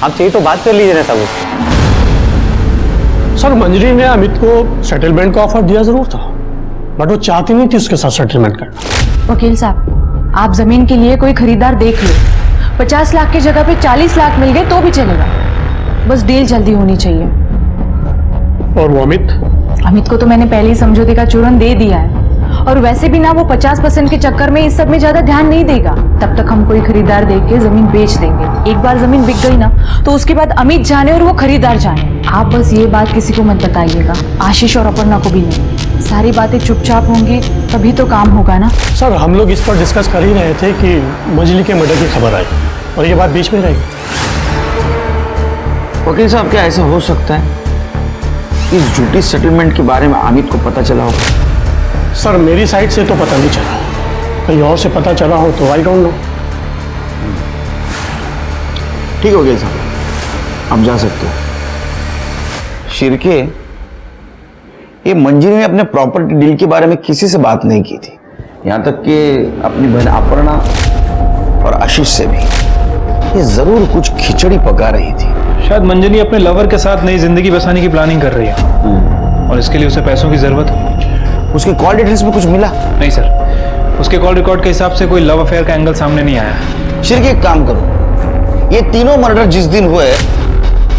आप चाहिए तो बात कर लीजिए ना सब उससे। सर, मंजरी ने अमित को सेटलमेंट का ऑफर दिया जरूर था, बट वो चाहती नहीं थी उसके साथ सेटलमेंट करना। वकील साहब, आप जमीन के लिए कोई खरीदार देख लो। 50 लाख की जगह पे 40 लाख मिल गए तो भी चलेगा, बस डील जल्दी होनी चाहिए। और वो अमित को तो मैंने पहले ही समझौते का चूरन दे दिया है, और वैसे भी ना वो 50% के चक्कर में इस सब में ज्यादा ध्यान नहीं देगा। तब तक हम कोई खरीदार देख के जमीन बेच देंगे। एक बार जमीन बिक गई ना तो उसके बाद अमित जाने और वो खरीदार जाने। आप बस ये बात किसी को मत बताइएगा, आशीष और अपर्णा को भी नहीं। सारी बातें चुपचाप होंगी तभी तो काम होगा ना। सर, हम लोग इस पर डिस्कस कर ही रहे थे कि मंजली के मर्डर की खबर आई और ये बात बीच में रही। वकील साहब, क्या ऐसा हो सकता है इस झूठी सेटलमेंट के बारे में अमित को पता चला होगा? सर, मेरी साइड से तो पता नहीं चला, कहीं और से पता चला हो तो आई डोंट नो। ठीक है वकील साहब, आप जा सकते हो। शिरके, ये मंजीरी ने अपने प्रॉपर्टी डील के बारे में किसी से बात नहीं की थी, यहां तक कि अपनी बहन अपर्णा और आशीष से भी। ये जरूर कुछ खिचड़ी पका रही थी। शायद मंजरी अपने लवर के साथ नई जिंदगी बसाने की प्लानिंग कर रही है और इसके लिए उसे पैसों की जरूरत है। उसके कॉल डिटेल्स में कुछ मिला? नहीं सर, उसके कॉल रिकॉर्ड के हिसाब से कोई लव अफेयर का एंगल सामने नहीं आया। शिरके, एक काम करो, ये तीनों मर्डर जिस दिन हुए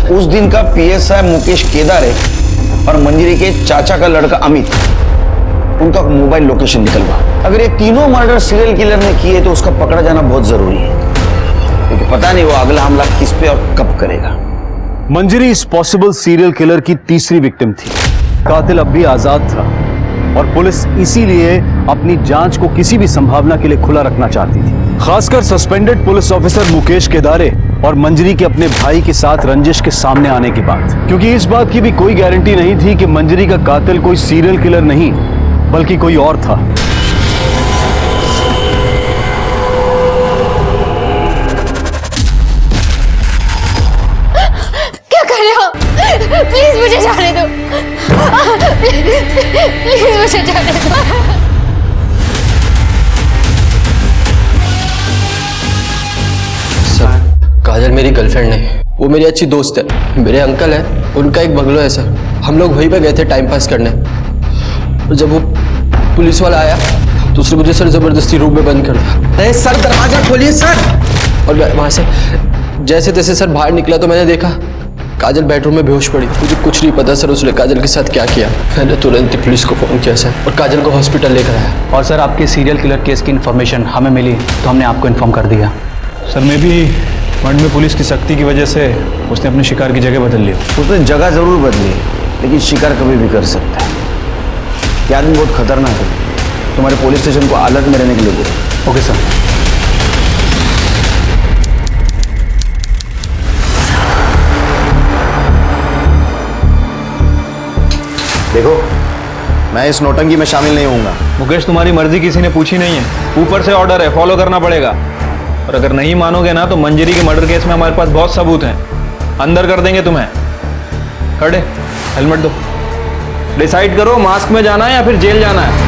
उस दिन का पीएसआई मुकेश केदारे और मंजरी के चाचा का लड़का अमित, उनका मोबाइल लोकेशन निकलवा। अगर ये तीनों मर्डर सीरियल किलर ने किए तो उसका पकड़ा जाना बहुत जरूरी है, क्योंकि पता नहीं वो अगला हमला किस पे और कब करेगा। मंजरी इस पॉसिबल सीरियल किलर की तीसरी विक्टिम थी। कातिल अब भी आजाद था और पुलिस इसीलिए अपनी जांच को किसी भी संभावना के लिए खुला रखना चाहती थी, खासकर सस्पेंडेड पुलिस ऑफिसर मुकेश केदारे और मंजरी के अपने भाई के साथ रंजिश के सामने आने के बाद, क्योंकि इस बात की भी कोई गारंटी नहीं थी कि मंजरी का कातिल कोई सीरियल किलर नहीं बल्कि कोई और था। क्या कर रहे हो? प्लीज मुझे जाने दो। प्लीज मुझे जाने दो। सर, काजल मेरी गर्लफ्रेंड नहीं, वो मेरी अच्छी दोस्त है। मेरे अंकल है, उनका एक बंगलो है सर। हम लोग वहीं पे गए थे टाइम पास करने, और जब वो पुलिस वाला आया तो उसने मुझे सर जबरदस्ती रूम में बंद कर दिया। अरे सर, दरवाजा खोलिए सर। और मैं वहां से जैसे तैसे सर बाहर निकला तो मैंने देखा काजल बेडरूम में बेहोश पड़ी। मुझे कुछ नहीं पता सर उसने काजल के साथ क्या किया। मैंने तुरंत ही पुलिस को फोन किया सर, और काजल को हॉस्पिटल लेकर आया। और सर, आपके सीरियल किलर केस की इन्फॉर्मेशन हमें मिली तो हमने आपको इन्फॉर्म कर दिया। सर, मैं भी मंड में पुलिस की सख्ती की वजह से उसने अपने शिकार की जगह बदल ली। उसने जगह जरूर बदली, लेकिन शिकार कभी भी कर सकता है। ये आदमी बहुत खतरनाक है, तुम्हारे पुलिस स्टेशन को अलर्ट में रहने के लिए बोलो। Okay sir. देखो, मैं इस नौटंकी में शामिल नहीं होऊंगा। मुकेश, तुम्हारी मर्जी किसी ने पूछी नहीं है, ऊपर से ऑर्डर है, फॉलो करना पड़ेगा। और अगर नहीं मानोगे ना तो मंजरी के मर्डर केस में हमारे पास बहुत सबूत हैं, अंदर कर देंगे तुम्हें। खड़े, हेलमेट दो। डिसाइड करो, मास्क में जाना है या फिर जेल जाना है।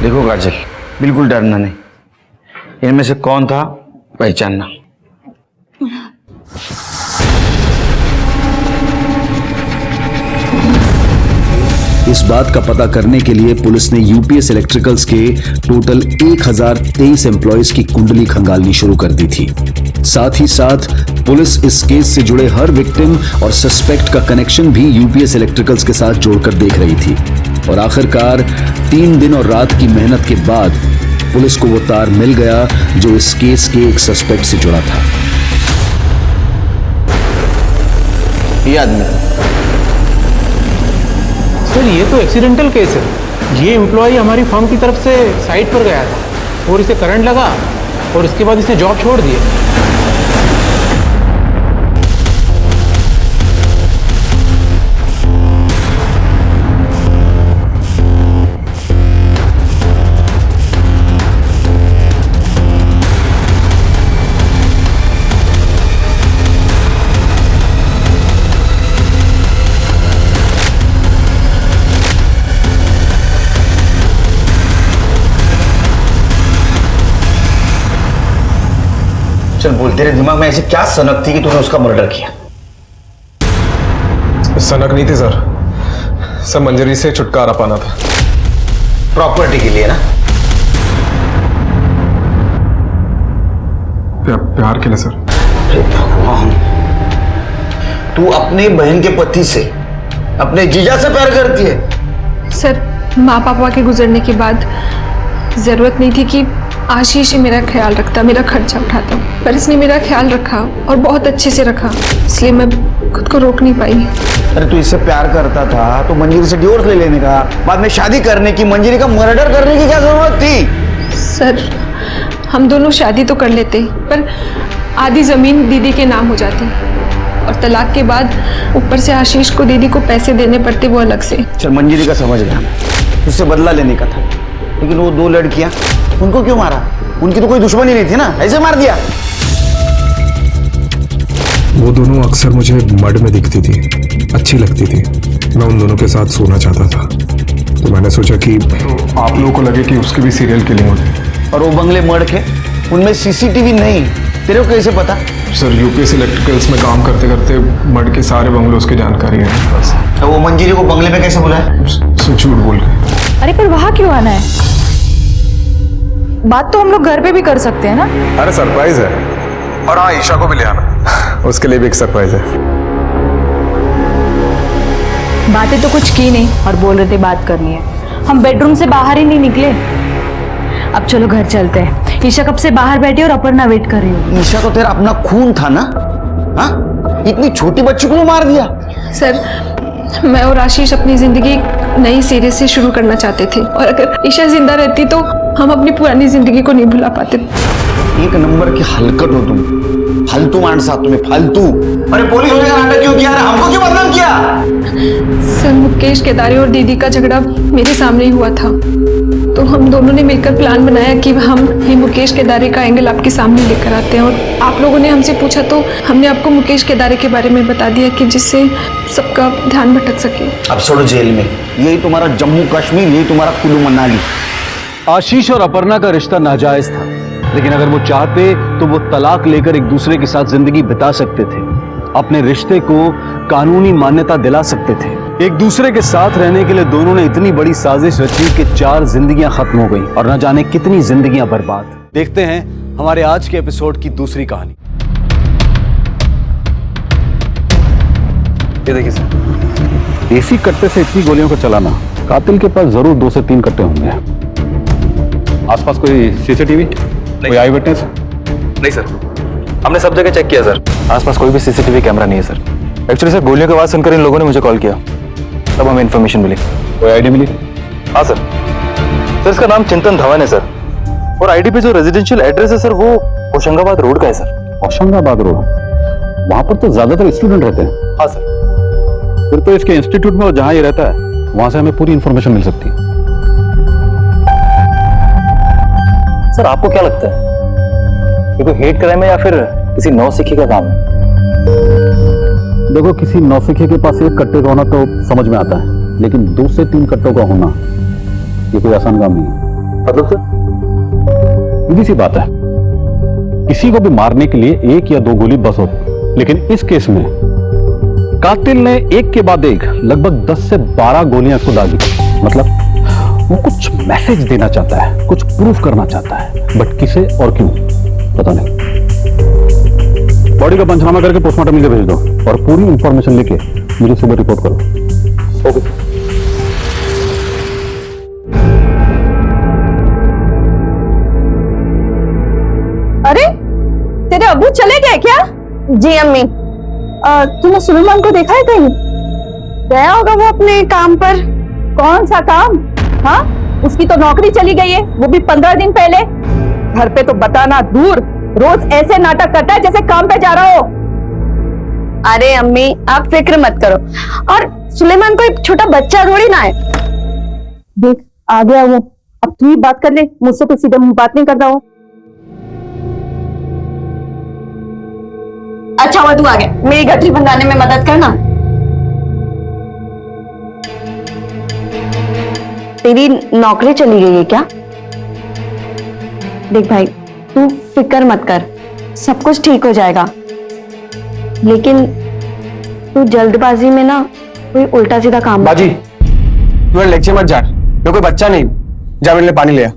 देखो काजल, बिल्कुल डरना नहीं, इनमें से कौन था पहचानना। इस बात का पता करने के लिए पुलिस ने यूपीएस इलेक्ट्रिकल्स के टोटल 1023 एम्प्लॉयज की कुंडली खंगालनी शुरू कर दी थी। साथ ही साथ पुलिस इस केस से जुड़े हर विक्टिम और सस्पेक्ट का कनेक्शन भी यूपीएस इलेक्ट्रिकल्स के साथ जोड़कर देख रही थी। और आखिरकार 3 दिन और रात की मेहनत के बाद पुलिस को वो तार मिल गया जो इस केस के एक सस्पेक्ट से जुड़ा था। ये आदमी सर ये तो एक्सीडेंटल केस है। ये एम्प्लॉय हमारी फर्म की तरफ से साइट पर गया था और इसे करंट लगा और इसके बाद इसने जॉब छोड़ दी। चल बोल, तेरे दिमाग में ऐसी क्या सनक थी कि तूने उसका मर्डर किया? सनक नहीं थी सर, सब मंजरी से छुटकारा पाना था। प्रॉपर्टी के लिए ना? प्यार के लिए सर। भगवान, तू अपने बहन के पति से, अपने जीजा से प्यार करती है? सर, माँ पापा के गुजरने के बाद जरूरत नहीं थी कि आशीष ही मेरा ख्याल रखता, मेरा खर्चा उठाता, पर इसने मेरा ख्याल रखा और बहुत अच्छे से रखा, इसलिए मैं खुद को रोक नहीं पाई। अरे तू इससे प्यार करता था तो मंजरी से डिवोर्स ले लेने का, बाद में शादी करने की, मंजरी का मर्डर करने की क्या जरूरत थी? सर, हम दोनों शादी तो कर लेते, पर आधी जमीन दीदी के नाम हो जाती और तलाक के बाद ऊपर से आशीष को दीदी को पैसे देने पड़ते, वो अलग से। चल मंजरी का समझ गया, उससे बदला लेने का था, लेकिन वो दो लड़कियां, उनको क्यों मारा? उनकी तो कोई दुश्मनी नहीं थी ना, ऐसे मार दिया? वो दोनों अक्सर मुझे मड में दिखती थी, अच्छी लगती थी, मैं उन दोनों के साथ सोना चाहता था, तो मैंने सोचा कि आप लोगों को लगे कि उसकी भी सीरियल किलिंग होती। और वो बंगले मड के, उनमें सीसीटीवी नहीं, तेरे को कैसे पता? सर, यूपीएस इलेक्ट्रिकल्स में काम करते करते मड के सारे बंगलों की जानकारी है बस। तो वो मंजरी को बंगले में कैसे बुलाया? झूठ बोल के। अरे पर वहां क्यों आना है? बात तो हम लोग घर पे भी कर सकते हैं ना। अरे सरप्राइज है, और हाँ, ईशा को भी ले आना, उसके लिए भी एक सरप्राइज है। बातें तो कुछ की नहीं और बोल रहे थे बात करनी है। हम बेडरूम से बाहर ही नहीं निकले। अब चलो घर चलते हैं। ईशा कब से बाहर बैठी और अपर्णा वेट कर रही हो। ईशा तो तेरा अपना खून था ना? हाँ, इतनी छोटी बच्ची को मार दिया? सर, मैं और आशीष अपनी जिंदगी नई सिरे से शुरू करना चाहते थे, और अगर ईशा जिंदा रहती तो हम अपनी पुरानी जिंदगी को नहीं भुला पाते। एक नंबर की हलकट हो तुम, फालतू मानसा तुम्हें, फालतू। अरे पुलिस होने का नाटक क्यों किया? हमको क्यों बदनाम किया? सर, मुकेश केदारे और दीदी का झगड़ा मेरे सामने ही हुआ था, तो हम दोनों ने मिलकर प्लान बनाया कि हम ही मुकेश केदारे का एंगल आपके सामने लेकर आते हैं, और आप लोगों ने हमसे पूछा तो हमने आपको मुकेश केदारे के बारे में बता दिया कि जिससे सबका ध्यान भटक सके। अब छोड़ो जेल में, यही तुम्हारा जम्मू कश्मीर, यही तुम्हारा कुल्लू मनाली। आशीष और अपर्णा का रिश्ता नाजायज था, लेकिन अगर वो चाहते तो वो तलाक लेकर एक दूसरे के साथ जिंदगी बिता सकते थे, अपने रिश्ते को कानूनी मान्यता दिला सकते थे। एक दूसरे के साथ रहने के लिए दोनों ने इतनी बड़ी साजिश रची कि 4 जिंदगियां खत्म हो गई और न जाने कितनी जिंदगियां बर्बाद। देखते हैं हमारे आज के एपिसोड की दूसरी कहानी। ये देखिए सर, देसी कट्टे से इतनी गोलियों को चलाना, कातिल के पास जरूर 2 से 3 कट्टे होंगे। आसपास कोई सीसीटीवी, कोई आई विटनेस? नहीं सर, हमने सब जगह चेक किया सर, आसपास कोई भी सीसीटीवी कैमरा नहीं है सर। एक्चुअली सर, गोलियों की आवाज सुनकर इन लोगों ने मुझे कॉल किया, तब हमें इन्फॉर्मेशन मिली। कोई आईडी मिली? हाँ सर, इसका नाम चिंतन धवन है सर, और आईडी पे जो रेजिडेंशियल एड्रेस है सर वो होशंगाबाद रोड का है सर। होशंगाबाद रोड, वहां पर तो ज्यादातर स्टूडेंट रहते हैं। हाँ सर। फिर तो इसके इंस्टीट्यूट में जहां ये रहता है वहां से हमें पूरी इंफॉर्मेशन मिल सकती है। सर, आपको क्या लगता है, ये कोई हेट क्राइम है या फिर किसी नौसिखी का काम है? देखो, किसी नौसिखी के पास एक कट्टे का होना तो समझ में आता है, लेकिन 2 से 3 कट्टों का होना ये कोई आसान काम नहीं है। मतलब सर? सीधी सी बात है, किसी को भी मारने के लिए 1 या 2 गोली बस होती, लेकिन इस केस में कातिल ने एक के बाद एक लगभग 10 से 12 गोलियां खुद दागी। मतलब वो कुछ मैसेज देना चाहता है, कुछ प्रूफ करना चाहता है, बट किसे और क्यों पता नहीं। बॉडी का पंचनामा करके पोस्टमार्टम के लिए भेज दो और पूरी इंफॉर्मेशन लेके मुझे सुबह रिपोर्ट करो। ओके। है क्या? जी अम्मी। तूने सुलेमान को देखा है कहीं? गया होगा वो अपने काम पर। कौन सा काम? हाँ, उसकी तो नौकरी चली गई है, वो भी 15 दिन पहले। घर पे तो बताना दूर, रोज ऐसे नाटक करता है जैसे काम पे जा रहा हो। अरे अम्मी आप फिक्र मत करो, और सुलेमान कोई छोटा बच्चा थोड़ी ना है। देख आ गया वो, अब तू ही बात कर ले, मुझसे तो सीधे मुंह बात नहीं करता हो। अच्छा हुआ तू आ गया, मेरी गठरी बंधाने में मदद करना। तेरी नौकरी चली गई है क्या? देख भाई तू फिक्र मत कर, सब कुछ ठीक हो जाएगा, लेकिन तू जल्दबाजी में ना कोई उल्टा सीधा काम। बाजी तू लेक्चर मत जा, मैं कोई बच्चा नहीं, जा मेरे लिए पानी ले आ।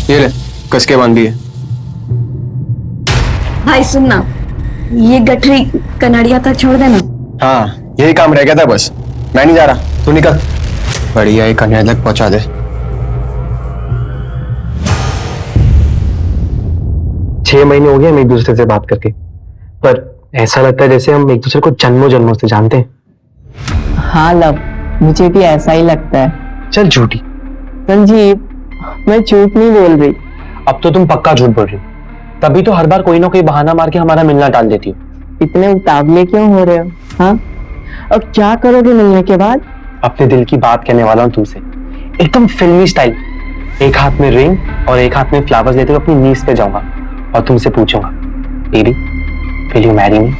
ये ले, कस के बांध दिए। भाई सुन ना, ये गठरी कनाड़िया तक छोड़ देना। हाँ यही काम रह गया था बस, मैं नहीं जा रहा, तू निकल। बढ़िया ही कन्या तक पहुंचा दे। 6 महीने हो गए हम एक दूसरे से बात करके, पर ऐसा लगता है जैसे हम एक दूसरे को जन्मों जन्मों से जानते हैं। हाँ लव, मुझे भी ऐसा ही लगता है। चल झूठी। संजीव मैं झूठ नहीं बोल रही। अब तो तुम पक्का झूठ बोल रही हो, तभी तो हर बार कोई ना कोई बहाना मार के हमारा मिलना टाल देती हो। इतने उतावले क्यों हो रहे हो? हाँ, अब क्या करोगे मिलने के बाद? अपने दिल की बात कहने वाला हूँ तुमसे, एकदम फिल्मी स्टाइल। एक हाथ में रिंग और एक हाथ में फ्लावर्स लेते हुए अपनी नीज पे जाऊंगा और तुमसे पूछूंगा, baby will you marry me?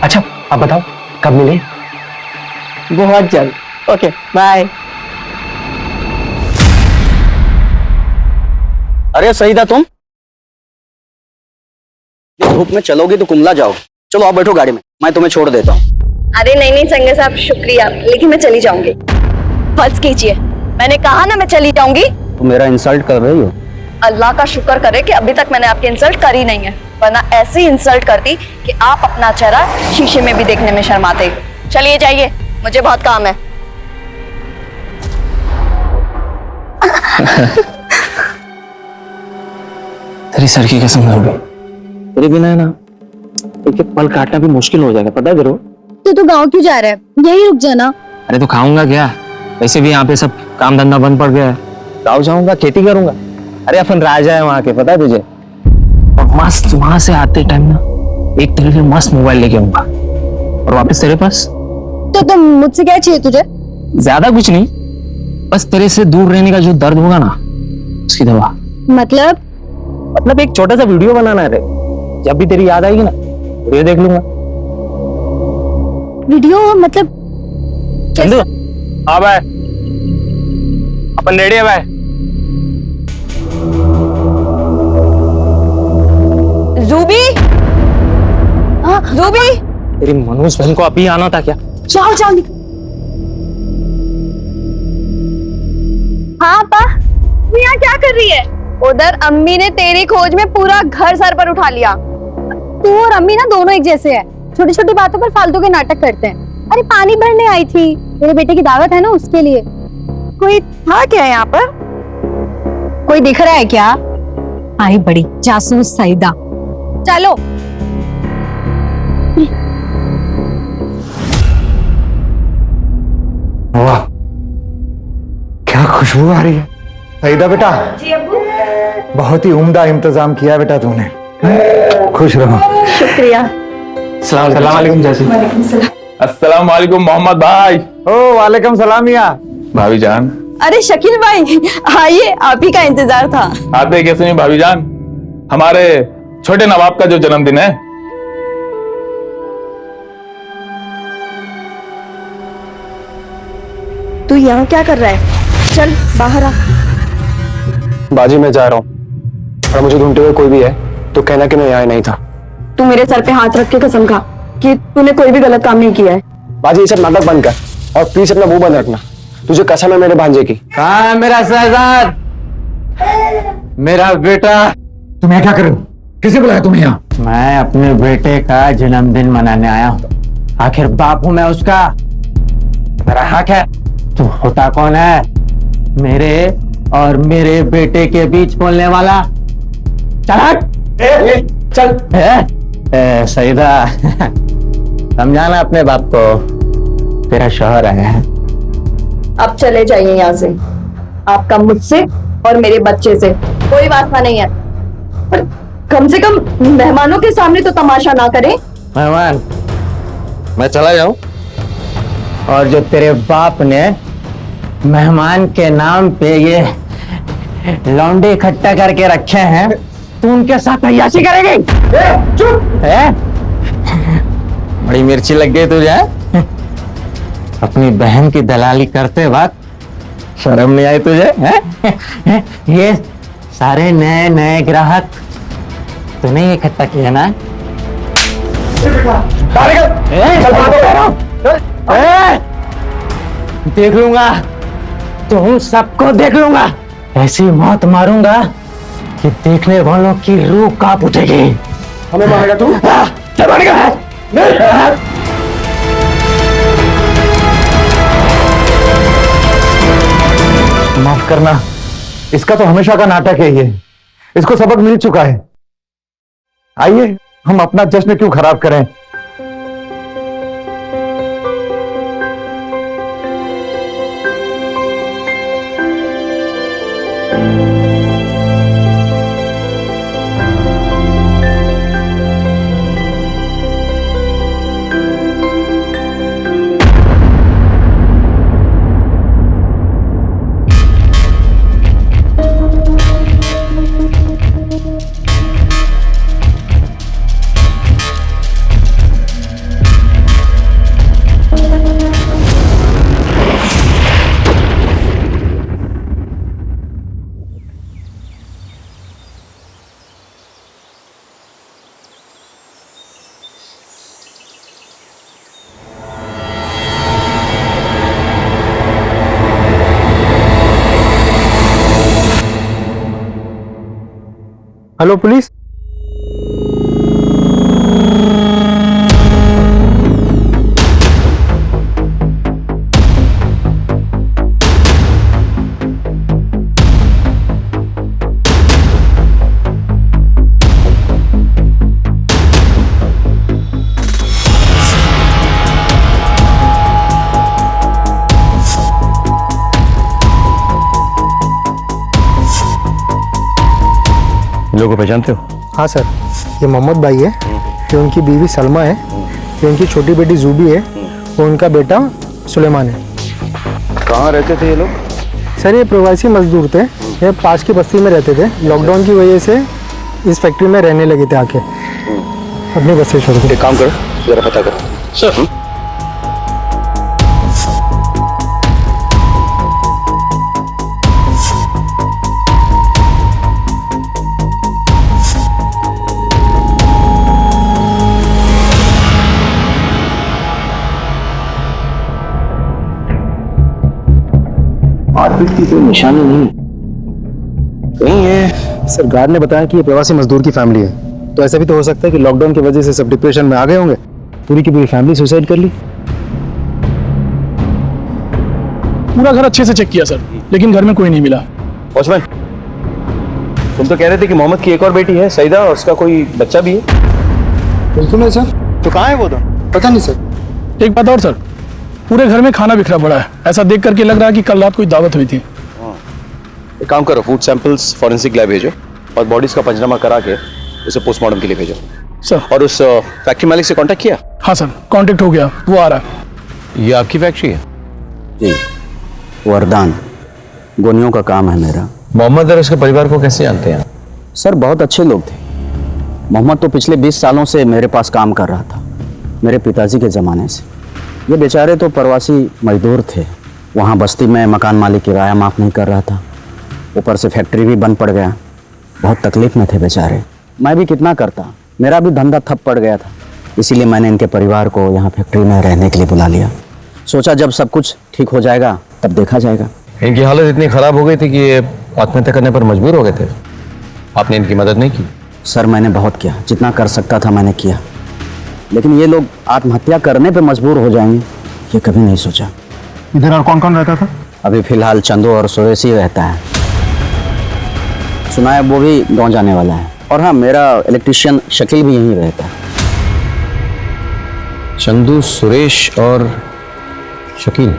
अच्छा अब बताओ कब मिले? बहुत जल्द। Okay bye. अरे सही था तुम, धूप में चलोगी तो कुमला जाओगे। चलो आप बैठो गाड़ी में, मैं तुम्हें छोड़ देता हूँ। अरे नहीं नहीं संगे साहब शुक्रिया, लेकिन मैं चली जाऊंगी। बस कीजिए, मैंने कहा ना मैं चली जाऊंगी। तुम मेरा इंसल्ट कर रही हो? अल्लाह का शुक्र करे कि अभी तक मैंने आपकी इंसल्ट करी नहीं है, वरना ऐसी इंसल्ट करती कि आप अपना चेहरा शीशे में भी देखने में शर्माते। चलिए जाइए, मुझे बहुत काम है। तेरी सर की कसम हो गई, तेरे बिना है ना एक पल काटना भी मुश्किल हो जाएगा, पता है तेरे को? तू गाँव क्यों जा रहा है? यही रुक जाना। अरे तो खाऊंगा क्या, वैसे भी यहाँ पे सब काम धंधा बंद पड़ गया है। गाँव जाऊंगा, खेती करूंगा। अरे अपन राजा है वहाँ के, पता है तुझे? और मस्त वहां से आते टाइम ना एक तेरे लिए मस्त मोबाइल लेके आऊंगा और वापस तेरे पास। तो तुम मुझसे क्या चाहिए तुझे? ज्यादा कुछ नहीं, बस तेरे से दूर रहने का जो दर्द होगा ना उसकी दवा। मतलब एक छोटा सा वीडियो बनाना है रे, जब भी तेरी याद आएगी ना ये देख लूंगा। वीडियो मतलब चंदू हाँ भाई, अपन रेडी है भाई। ज़ूबी, हाँ ज़ूबी। तेरी मनोज बहन को अभी आना था क्या? जाओ जाओ। हाँ पा, तू यहाँ क्या कर रही है? उधर अम्मी ने तेरी खोज में पूरा घर सर पर उठा लिया। तू और अम्मी ना दोनों एक जैसे हैं, छोटी छोटी बातों पर फालतू के नाटक करते हैं। अरे पानी भरने आई थी, मेरे बेटे की दावत है ना उसके लिए। कोई था क्या यहाँ पर? कोई दिख रहा है क्या? आई बड़ी जासूस सईदा। चलो। वाह क्या खुशबू आ रही है। सईदा बेटा, जी अब्बू। बहुत ही उम्दा इंतजाम किया बेटा तूने, खुश रहो। शुक्रिया। सलाम वालेकुम चाची। वालेकुम सलाम। अस्सलाम वालेकुम मोहम्मद भाई। ओ वालेकुम सलाम मियां। भाभी जान। अरे शकील भाई आइए, आप ही का इंतजार था। आते कैसे नहीं भाभी जान, हमारे छोटे नवाब का जो जन्मदिन है। तू यहाँ क्या कर रहा है? चल बाहर आ। बाजी मैं जा रहा हूँ, और मुझे ढूंढते हुए कोई भी है तो कहना कि मैं यहाँ नहीं था। तू मेरे सर पे हाथ रख के कसम खा कि तूने कोई भी गलत काम नहीं किया है। बाजी ये सब नाटक बंद कर और प्लीज अपना मुंह बंद रखना, तुझे कसम है मेरे भांजे की। कहाँ है मेरा शहजाद, मेरा बेटा? तुम यहाँ क्या कर रहे हो? किसे बुलाया तुम्हें यहाँ? मैं अपने बेटे का जन्मदिन मनाने आया हूँ। आखिर बाप हूं मैं उसका, मेरा हक है। तू होता कौन है मेरे और मेरे बेटे के बीच बोलने वाला? चल हट। चल। सईदा, समझाना अपने बाप को, तेरा शौहर आया है। आप चले जाइए यहाँ से। आपका मुझसे और मेरे बच्चे से कोई वास्ता नहीं है। पर कम से कम मेहमानों के सामने तो तमाशा ना करें। मेहमान, मैं चला जाऊं? और जो तेरे बाप ने मेहमान के नाम पे ये लौंडे इकट्ठा करके रखे हैं, तू उनके साथ अय्याशी करेगी? चुप है? बड़ी मिर्ची लग गई तुझे? अपनी बहन की दलाली करते वक्त शर्म नहीं आई तुझे? है? ये सारे नए नए ग्राहक तूने इकट्ठा किया ना? देख लूंगा, तुम सबको देख लूंगा। ऐसी मौत मारूंगा कि देखने वालों की रूह कांप उठेगी। हमें मारेगा तू? चल मारेगा। माफ करना, इसका तो हमेशा का नाटक है ये। इसको सबक मिल चुका है। आइए, हम अपना जश्न क्यों खराब करें? Hello police. लोगों को पहचानते हो? हाँ सर, ये मोहम्मद भाई है, ये उनकी बीवी सलमा है, ये उनकी छोटी बेटी जूबी है, और उनका बेटा सुलेमान है। कहाँ रहते थे ये लोग? सर ये प्रवासी मजदूर थे, ये पास की बस्ती में रहते थे। लॉकडाउन की वजह से इस फैक्ट्री में रहने लगे थे आके, अपनी बस से छोड़ के। एक काम करो, जरा पता करो। सर मारपीट की कोई निशानी नहीं है। सर गार्ड ने बताया कि ये प्रवासी मजदूर की फैमिली है, तो ऐसा भी तो हो सकता है कि लॉकडाउन की वजह से सब डिप्रेशन में आ गए होंगे, पूरी की पूरी फैमिली सुसाइड कर ली। पूरा घर अच्छे से चेक किया सर, लेकिन घर में कोई नहीं मिला। वॉचमैन, तुम तो कह रहे थे कि मोहम्मद की एक और बेटी है सईदा, और उसका कोई बच्चा भी है। बिल्कुल है सर। तो कहाँ है वो? तो पता नहीं सर। एक बात और सर, पूरे घर में खाना बिखरा पड़ा है। ऐसा देख करके लग रहा है कि कल रात कोई दावत हुई थी। एक काम करो, फूड सैंपल्स फॉरेंसिक लैब भेजो और बॉडीज का पंचनामा करा के उसे पोस्टमार्टम के लिए भेजो सर। और उस फैक्ट्री मालिक से कांटेक्ट किया? हाँ सर, कांटेक्ट हो गया, वो आ रहा है। ये आपकी फैक्ट्री है? जी, वरदान गोनियों का काम है मेरा। मोहम्मद और उसके परिवार को कैसे जानते हैं? सर बहुत अच्छे लोग थे। मोहम्मद तो पिछले 20 सालों से मेरे पास काम कर रहा था, मेरे पिताजी के ज़माने से। ये बेचारे तो प्रवासी मजदूर थे, वहाँ बस्ती में मकान मालिक किराया माफ़ नहीं कर रहा था, ऊपर से फैक्ट्री भी बंद पड़ गया। बहुत तकलीफ में थे बेचारे। मैं भी कितना करता, मेरा भी धंधा ठप पड़ गया था, इसीलिए मैंने इनके परिवार को यहाँ फैक्ट्री में रहने के लिए बुला लिया। सोचा जब सब कुछ ठीक हो जाएगा तब देखा जाएगा। इनकी हालत इतनी ख़राब हो गई थी कि ये आत्महत्या करने पर मजबूर हो गए थे। आपने इनकी मदद नहीं की? सर मैंने बहुत किया, जितना कर सकता था मैंने किया, लेकिन ये लोग आत्महत्या करने पे मजबूर हो जाएंगे ये कभी नहीं सोचा। इधर और कौन कौन रहता था? अभी फिलहाल चंदू और सुरेश ही रहता है। सुना है वो भी गाँव जाने वाला है। और हाँ, मेरा इलेक्ट्रिशियन शकील भी यहीं रहता है। चंदू, सुरेश और शकील।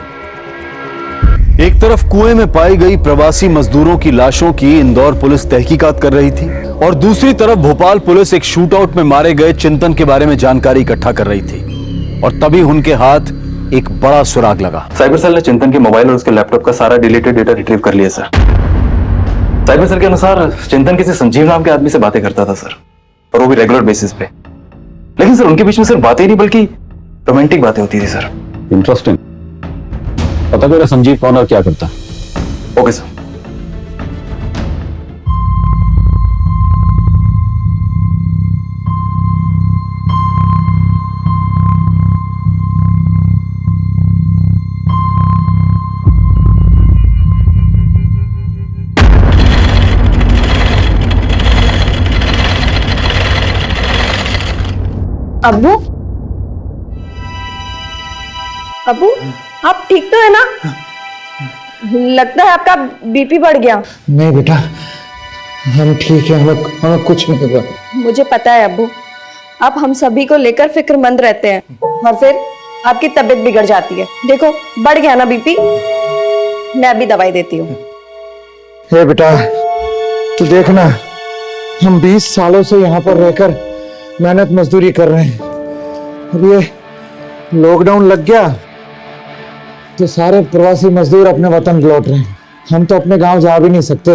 एक तरफ कुएं में पाई गई प्रवासी मजदूरों की लाशों की इंदौर पुलिस तहकीकात कर रही थी और दूसरी तरफ भोपाल पुलिस एक शूटआउट में मारे गए चिंतन के बारे में जानकारी इकट्ठा कर रही थी। और तभी उनके हाथ एक बड़ा सुराग लगा। साइबर सेल ने चिंतन के मोबाइल और उसके लैपटॉप का सारा डिलीटेड डेटा रिट्रीव कर लिया सर। साइबर सेल के अनुसार चिंतन किसी संजीव नाम के आदमी से बातें करता था सर, और वो भी रेगुलर बेसिस पे। लेकिन सर उनके बीच में सिर्फ बातें ही नहीं बल्कि रोमांटिक बातें होती थी सर। इंटरेस्टिंग। पता करो संजीव कौन और क्या करता है। Okay sir. अब्बू, अब्बू आप ठीक तो है ना? लगता है आपका बीपी बढ़ गया। नहीं बेटा, हम ठीक है, हमें कुछ नहीं हुआ। मुझे पता है अब्बू, आप हम सभी को लेकर फिक्रमंद रहते हैं और फिर आपकी तबीयत बिगड़ जाती है। देखो बढ़ गया ना बीपी, मैं अभी दवाई देती हूँ। हे बेटा, तू देखना, हम 20 सालों से यहाँ पर रहकर मेहनत मजदूरी कर रहे हैं। अब ये लॉकडाउन लग गया तो सारे प्रवासी मजदूर अपने वतन लौट रहे हैं। हम तो अपने गांव जा भी नहीं सकते,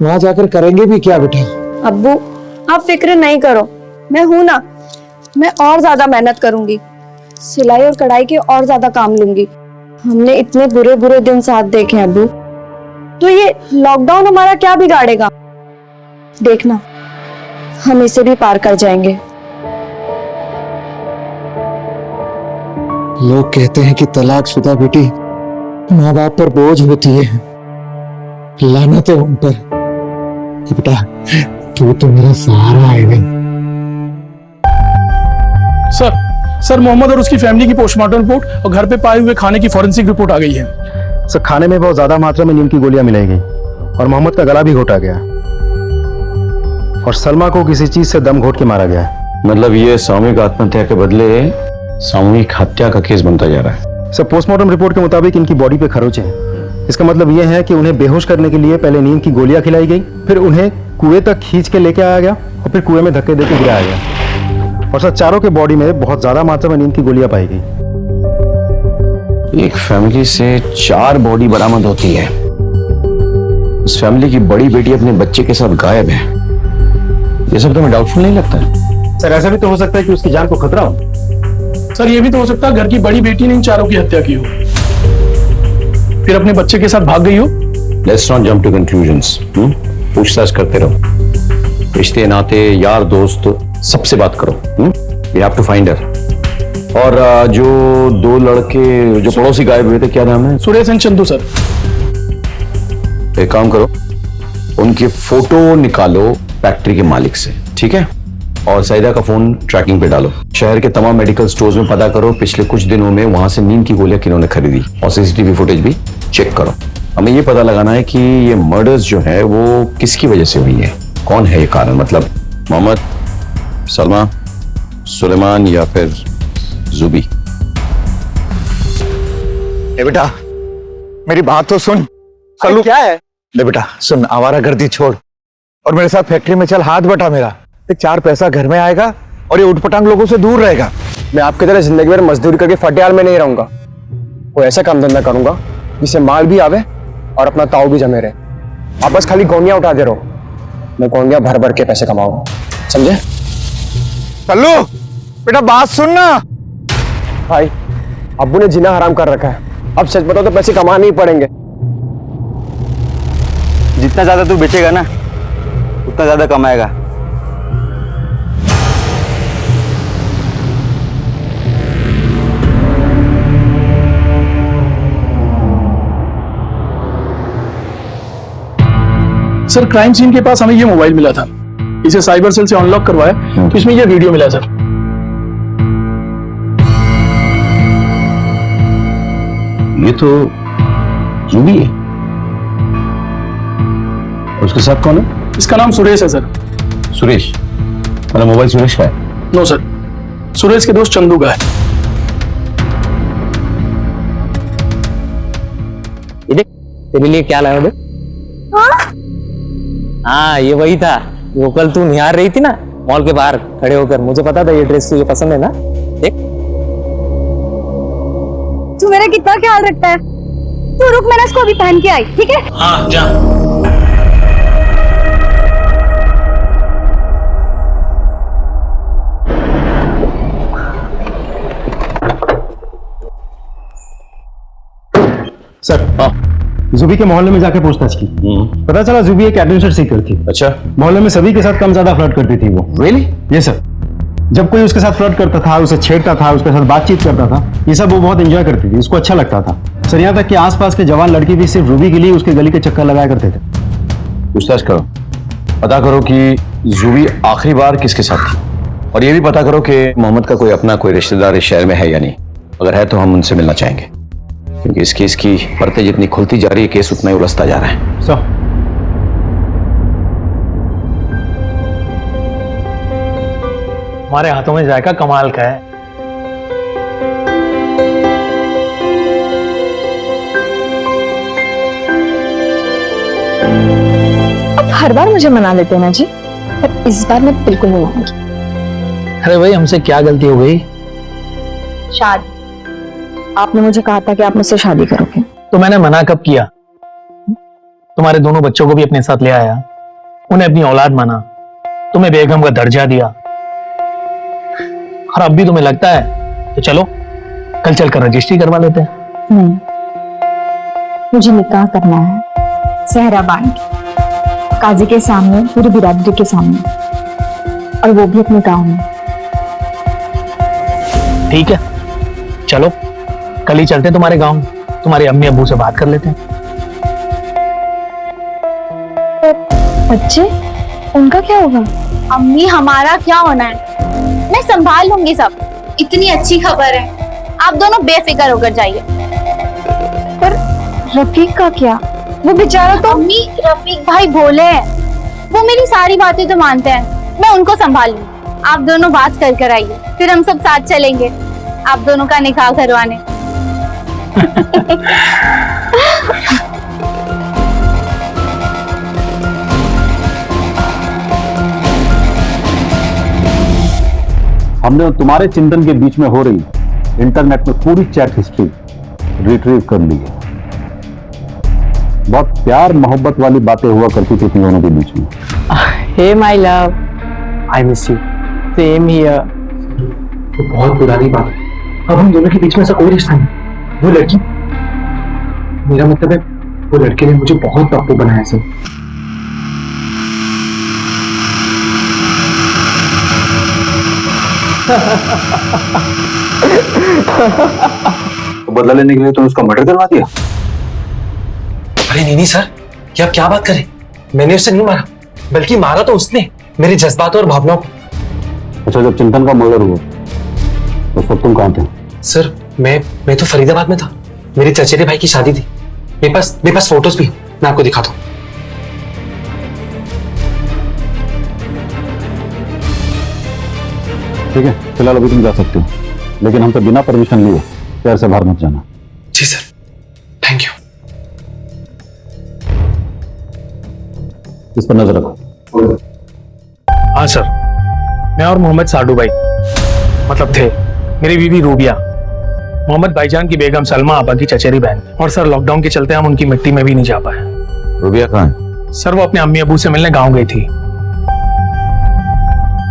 वहां जाकर करेंगे भी क्या बेटा? अब्बू आप फिक्र नहीं करो, मैं हूं ना, मैं और ज्यादा मेहनत करूंगी, सिलाई और कढ़ाई के और ज्यादा काम लूंगी। हमने इतने बुरे बुरे दिन साथ देखे अब्बू, तो ये लॉकडाउन हमारा क्या बिगाड़ेगा? देखना हम इसे भी पार कर जाएंगे। लोग कहते हैं कि तलाकशुदा बेटी माँ बाप पर बोझ होती है, लानत है उन पर। बेटा तू तो मेरा सहारा है भाई। सर मोहम्मद और उसकी फैमिली की पोस्टमार्टम रिपोर्ट और घर पे पाए हुए खाने की फॉरेंसिक रिपोर्ट आ गई है। सर खाने में बहुत ज्यादा मात्रा में नीम की गोलियां मिलाई गई और मोहम्मद का गला भी घोटा गया और सलमा को किसी चीज से दम घोट के मारा गया है। मतलब ये सामूहिक आत्महत्या के बदले सामूहिक हत्या का केस बनता जा रहा है। सर पोस्टमार्टम रिपोर्ट के मुताबिक इनकी बॉडी पे खरोंच है। इसका मतलब यह है कि उन्हें बेहोश करने के लिए पहले नीम की गोलियां खिलाई गई, फिर उन्हें कुएं तक खींच के लेके आया गया और फिर कुएं में धक्के देके गिराया गया। और सर चारों के बॉडी में बहुत ज्यादा मात्रा में नीम की गोलियां पाई गई। एक फैमिली से 4 बॉडी बरामद होती है। उस फैमिली की बड़ी बेटी अपने बच्चे के साथ गायब है। ये सब तुम्हें डाउटफुल नहीं लगता? सर ऐसा भी तो हो सकता है कि उसकी जान को खतरा हो। सर ये भी तो हो सकता है घर की बड़ी बेटी ने इन चारों की हत्या की हो, फिर अपने बच्चे के साथ भाग गई हो। Let's not jump to conclusions. पूछताछ करते रहो, रिश्ते नाते यार दोस्त सबसे बात करो। We have to find her. और जो 2 लड़के जो पड़ोसी गायब हुए थे, क्या नाम है? Suresh and Chandu sir. एक काम करो, उनके फोटो निकालो फैक्ट्री के मालिक से, ठीक है? और सईदा का फोन ट्रैकिंग पे डालो। शहर के तमाम मेडिकल स्टोर्स में पता करो पिछले कुछ दिनों में वहां से नीम की गोलियां किन्होंने खरीदी, और सीसीटीवी फुटेज भी चेक करो। हमें ये पता लगाना है कि ये मर्डर्स जो है वो किसकी वजह से हुई है, कौन है ये कारण, मतलब मोहम्मद, सलमा, सुलेमान या फिर जुबी। ए बेटा मेरी बात तो सुन। कल्लू क्या है? ले बेटा सुन, आवारागर्दी छोड़ और मेरे साथ फैक्ट्री में चल, हाथ बटा मेरा। 4 पैसा घर में आएगा और ये उठपटांग लोगों से दूर रहेगा। मैं आपकी तरह जिंदगी भर मजदूरी करके फटियाल में नहीं रहूंगा। कोई ऐसा काम धंधा करूंगा जिससे माल भी आवे और अपना ताऊ भी जमे रहे। आप बस खाली गोंदियां उठा दे रहो, मैं गोंदियां भर भर के पैसे कमाऊंगा, समझे? कल्लू बेटा बात सुन ना। भाई अब्बू ने जीना हराम कर रखा है, अब सच बताओ तो पैसे कमाने ही पड़ेंगे। जितना ज्यादा तू बेचेगा ना उतना ज्यादा कमाएगा। सर क्राइम सीन के पास हमें ये मोबाइल मिला था, इसे साइबर सेल से अनलॉक करवाया तो इसमें ये वीडियो मिला सर। ये तो रूबी है। उसके साथ कौन है? इसका नाम सुरेश है सर। सुरेश? मेरा मोबाइल सुरेश का है? नो सर, सुरेश के दोस्त चंदू का है। ये देख, तेरे लिए क्या लाया? हाँ, ये वही था वो कल तू निहार रही थी ना मॉल के बाहर खड़े होकर। मुझे पता था ये ड्रेस तुझे पसंद है ना। देख, तू मेरा कितना ख्याल रखता है। तू रुक, मैंने इसको अभी पहन के आई, ठीक है? हाँ जा। सर, जुबी के मोहल्ले में जाके पूछताछ की। पता चला जुबी एक एडवेंचर सीकर थी। अच्छा। मोहल्ले में सभी के साथ कम ज्यादा फ्लर्ट करती थी वो। रियली? ये सर, जब कोई उसके साथ फ्लर्ट करता था, उसे छेड़ता था, उसके साथ बातचीत करता था, ये सब वो बहुत एंजॉय करती थी, उसको अच्छा लगता था सर। यहाँ तक कि आसपास के जवान लड़के भी सिर्फ रूबी के लिए उसके गली के चक्कर लगाया करते थे। पूछताछ करो, पता करो कि जुबी आखिरी बार किसके साथ थी, और ये भी पता करो कि मोहम्मद का कोई अपना कोई रिश्तेदार इस शहर में है या नहीं। अगर है तो हम उनसे मिलना चाहेंगे, क्योंकि इस केस की परतें जितनी खुलती जा रही है, केस उतना ही उलझता जा रहा है। सर, हमारे हाथों में जायका कमाल का है। अब हर बार मुझे मना लेते हैं ना जी, पर इस बार मैं बिल्कुल नहीं मानूंगी। अरे भाई, हमसे क्या गलती हो गई? शादी, आपने मुझे कहा था कि आप मुझसे शादी करोगे। तो मैंने मना कब किया? तुम्हारे दोनों बच्चों को भी अपने साथ ले आया, उन्हें अपनी औलाद माना, तुम्हें बेगम का दर्जा दिया, और अब भी तुम्हें लगता है तो चलो कल चलकर रजिस्ट्री करवा लेते हैं। नहीं, मुझे निकाह करना है सहरा बांध के, काजी के सामने, पूरी बिरादरी के सामने, और वो भी अपने गांव में। ठीक है, चलो कल ही चलते हैं तुम्हारे गांव, तुम्हारे अम्मी अब्बू से बात कर लेते हैं। बच्चे, उनका क्या होगा? अम्मी, हमारा क्या होना है? मैं संभाल लूंगी सब। इतनी अच्छी खबर है, आप दोनों बेफिक्र होकर जाइए। पर रफीक का क्या? वो बेचारा तो। अम्मी, रफीक भाई भोले हैं, वो मेरी सारी बातें तो मानते हैं, मैं उनको संभाल लूंगी। आप दोनों बात कर आइए, फिर हम सब साथ चलेंगे आप दोनों का निकाह करवाने। हमने तुम्हारे चिंतन के बीच में हो रही इंटरनेट में पूरी चैट हिस्ट्री रिट्रीव कर ली है। बहुत प्यार मोहब्बत वाली बातें हुआ करती थी तुम दोनों के बीच में। Hey my love, I miss you, same here. तो बहुत पुरानी बात है, अब हम दोनों के बीच में ऐसा कोई रिश्ता नहीं। वो लड़की, मेरा मतलब है वो लड़के ने मुझे बहुत पप्पू बनाया सर। तो बदला लेने के लिए तुमने उसका मर्डर करवा दिया? अरे नहीं सर, ये आप क्या बात करें? मैंने उसे नहीं मारा, बल्कि मारा तो उसने मेरे जज्बात और भावनाओं को। अच्छा, जब चिंतन का मर्डर हुआ उस वक्त तुम कहाँ थे? सर, मैं तो फरीदाबाद में था, मेरे चचेरे भाई की शादी थी। मेरे पास फोटोज भी हैं, मैं आपको दिखाता हूँ। ठीक है, फिलहाल अभी तुम जा सकते हो, लेकिन हमसे बिना परमिशन लिए शहर से बाहर मत जाना। जी सर, थैंक यू। इस पर नजर रखो। हाँ सर, मैं और मोहम्मद साडू भाई मतलब थे, मेरी बीवी रूबिया, मोहम्मद भाईजान की बेगम सलमा आपा की चचेरी बहन। और सर, लॉकडाउन के चलते हम उनकी मिट्टी में भी नहीं जा पाए। रूबिया कहाँ है? सर, वो अपने अम्मी अबू से मिलने गांव गई थी,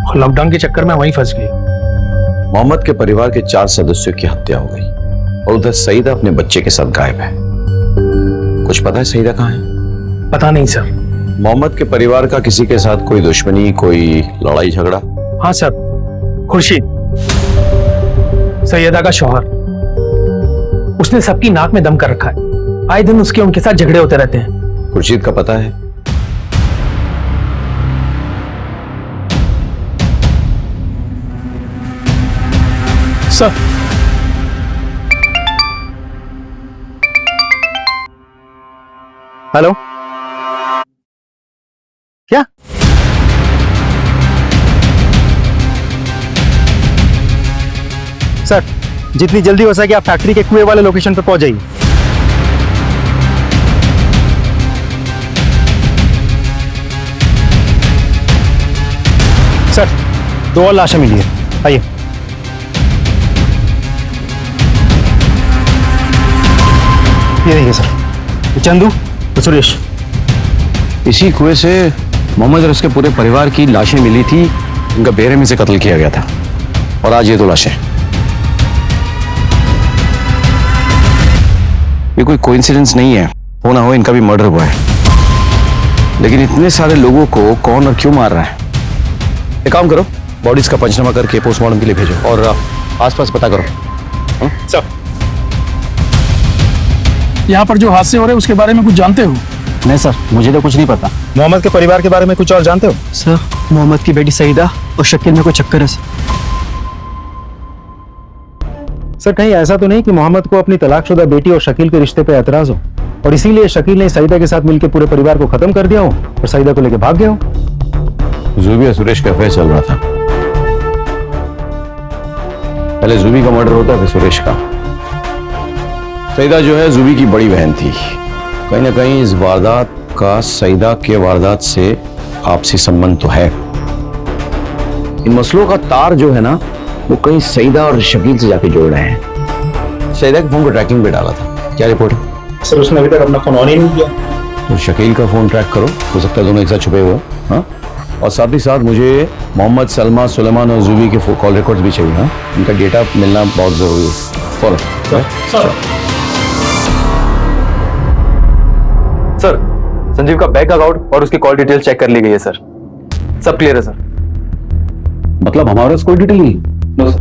और लॉकडाउन के चक्कर में वहीं फंस गई। मोहम्मद के परिवार के 4 सदस्यों की हत्या हो गई, और उधर सईदा अपने बच्चे के साथ गायब है। कुछ पता है सईदा कहाँ है? पता नहीं सर। मोहम्मद के परिवार का किसी के साथ कोई दुश्मनी, कोई लड़ाई झगड़ा? हाँ सर, खुर्शीद, सैयदा का शौहर, उसने सबकी नाक में दम कर रखा है। आए दिन उसके उनके साथ झगड़े होते रहते हैं। खुर्शीद का पता है? सर हेलो, क्या? सर, जितनी जल्दी हो सके आप फैक्ट्री के कुएं वाले लोकेशन पर पहुंच जाइए। सर, 2 और लाशें मिली है, आइए। ये देखिए सर, चंदू और सुरेश। इसी कुएं से मोहम्मद और उसके पूरे परिवार की लाशें मिली थी। उनका बेरहमी से कत्ल किया गया था और आज ये 2 लाशें। ये कोई कोइंसिडेंस नहीं है, हो ना हो इनका भी मर्डर हुआ है। लेकिन इतने सारे लोगों को कौन और क्यों मार रहा है? एक काम करो, बॉडीज का पंचनामा करके पोस्टमार्टम के लिए भेजो और आसपास पता करो। सर, यहाँ पर जो हादसे हो रहे हैं उसके बारे में कुछ जानते हो? नहीं सर, मुझे तो कुछ नहीं पता। मोहम्मद के परिवार के बारे में कुछ और जानते हो? सर, मोहम्मद की बेटी सईदा और शकील में कोई चक्कर है सर, कहीं ऐसा तो नहीं कि मोहम्मद को अपनी तलाकशुदा बेटी और शकील के रिश्ते पे एतराज हो और इसीलिए शकील ने सईदा के साथ मिलकर पूरे परिवार को खत्म कर दिया हो और सईदा को लेकर भाग गया हो? जूबी और सुरेश का अफेयर चल रहा था। पहले जूबी का मर्डर होता फिर सुरेश का। सईदा जो है जूबी की बड़ी बहन थी। कहीं ना कहीं इस वारदात का सईदा के वारदात से आपसी संबंध तो है। इन मसलों का तार जो है ना वो कहीं सईदा और शकील से जाके जोड़ रहे हैं। सईदा के फोन को ट्रैकिंग पे डाला था। क्या रिपोर्ट है? सर, उसने अभी तक अपना फोन ऑन ही नहीं किया। तो शकील का फोन ट्रैक करो, हो सकता है दोनों एक साथ छुपे हुए। हाँ, और साथ ही साथ मुझे मोहम्मद, सलमा, सुलेमान और जूबी के कॉल रिकॉर्ड्स भी चाहिए। हाँ, इनका डेटा मिलना बहुत जरूरी है। फॉलो सर, संजीव का बैंक अकाउंट और उसकी कॉल डिटेल चेक कर ली गई है सर। सब क्लियर है सर। मतलब हमारे पास कोई डिटेल नहीं? No sir.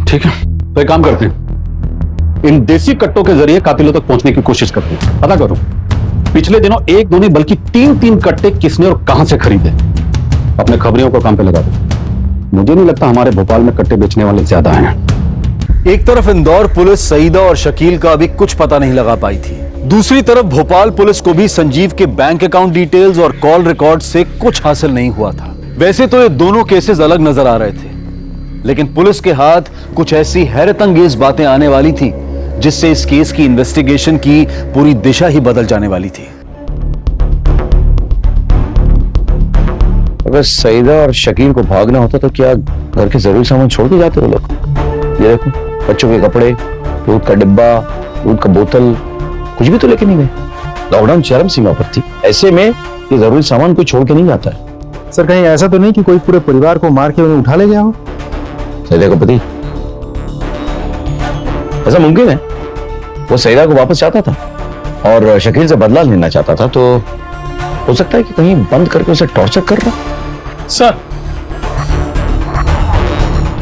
ठीक है, तो एक काम करते हैं, इन देसी कट्टों के जरिए कातिलों तक पहुंचने की कोशिश करते हैं। पता करो पिछले दिनों 1 2 नहीं बल्कि 3 कट्टे किसने और कहां से खरीदे। अपने खबरियों को काम पे लगा दो। मुझे नहीं लगता हमारे भोपाल में कट्टे बेचने वाले ज्यादा हैं। एक तरफ इंदौर पुलिस सईदा और शकील का अभी कुछ पता नहीं लगा पाई थी, दूसरी तरफ भोपाल पुलिस को भी संजीव के बैंक अकाउंट डिटेल्स और कॉल रिकॉर्ड से कुछ हासिल नहीं हुआ था। वैसे तो ये दोनों केसेस अलग नजर आ रहे थे, लेकिन पुलिस के हाथ कुछ ऐसी हैरतअंगेज बातें आने वाली थी जिससे इस केस की इन्वेस्टिगेशन की पूरी दिशा ही बदल जाने वाली थी। अगर सईदा और शकील को भागना होता तो क्या घर के जरूरी सामान छोड़ के जाते वो लोग? ये देखो, बच्चों के कपड़े, दूध का डिब्बा, दूध का बोतल, कुछ भी तो लेके नहीं गए। लॉकडाउन चरम सीमा पर थी, ऐसे में ये जरूरी सामान कोई छोड़ के नहीं जाता है। सर, कहीं ऐसा तो नहीं कि कोई पूरे परिवार को मार के उन्हें उठा ले गया हो? सईदा का पति, ऐसा मुमकिन है। वो सईदा को वापस चाहता था और शकील से बदला लेना चाहता था, तो हो सकता है कि कहीं बंद करके उसे टॉर्चर कर रहा।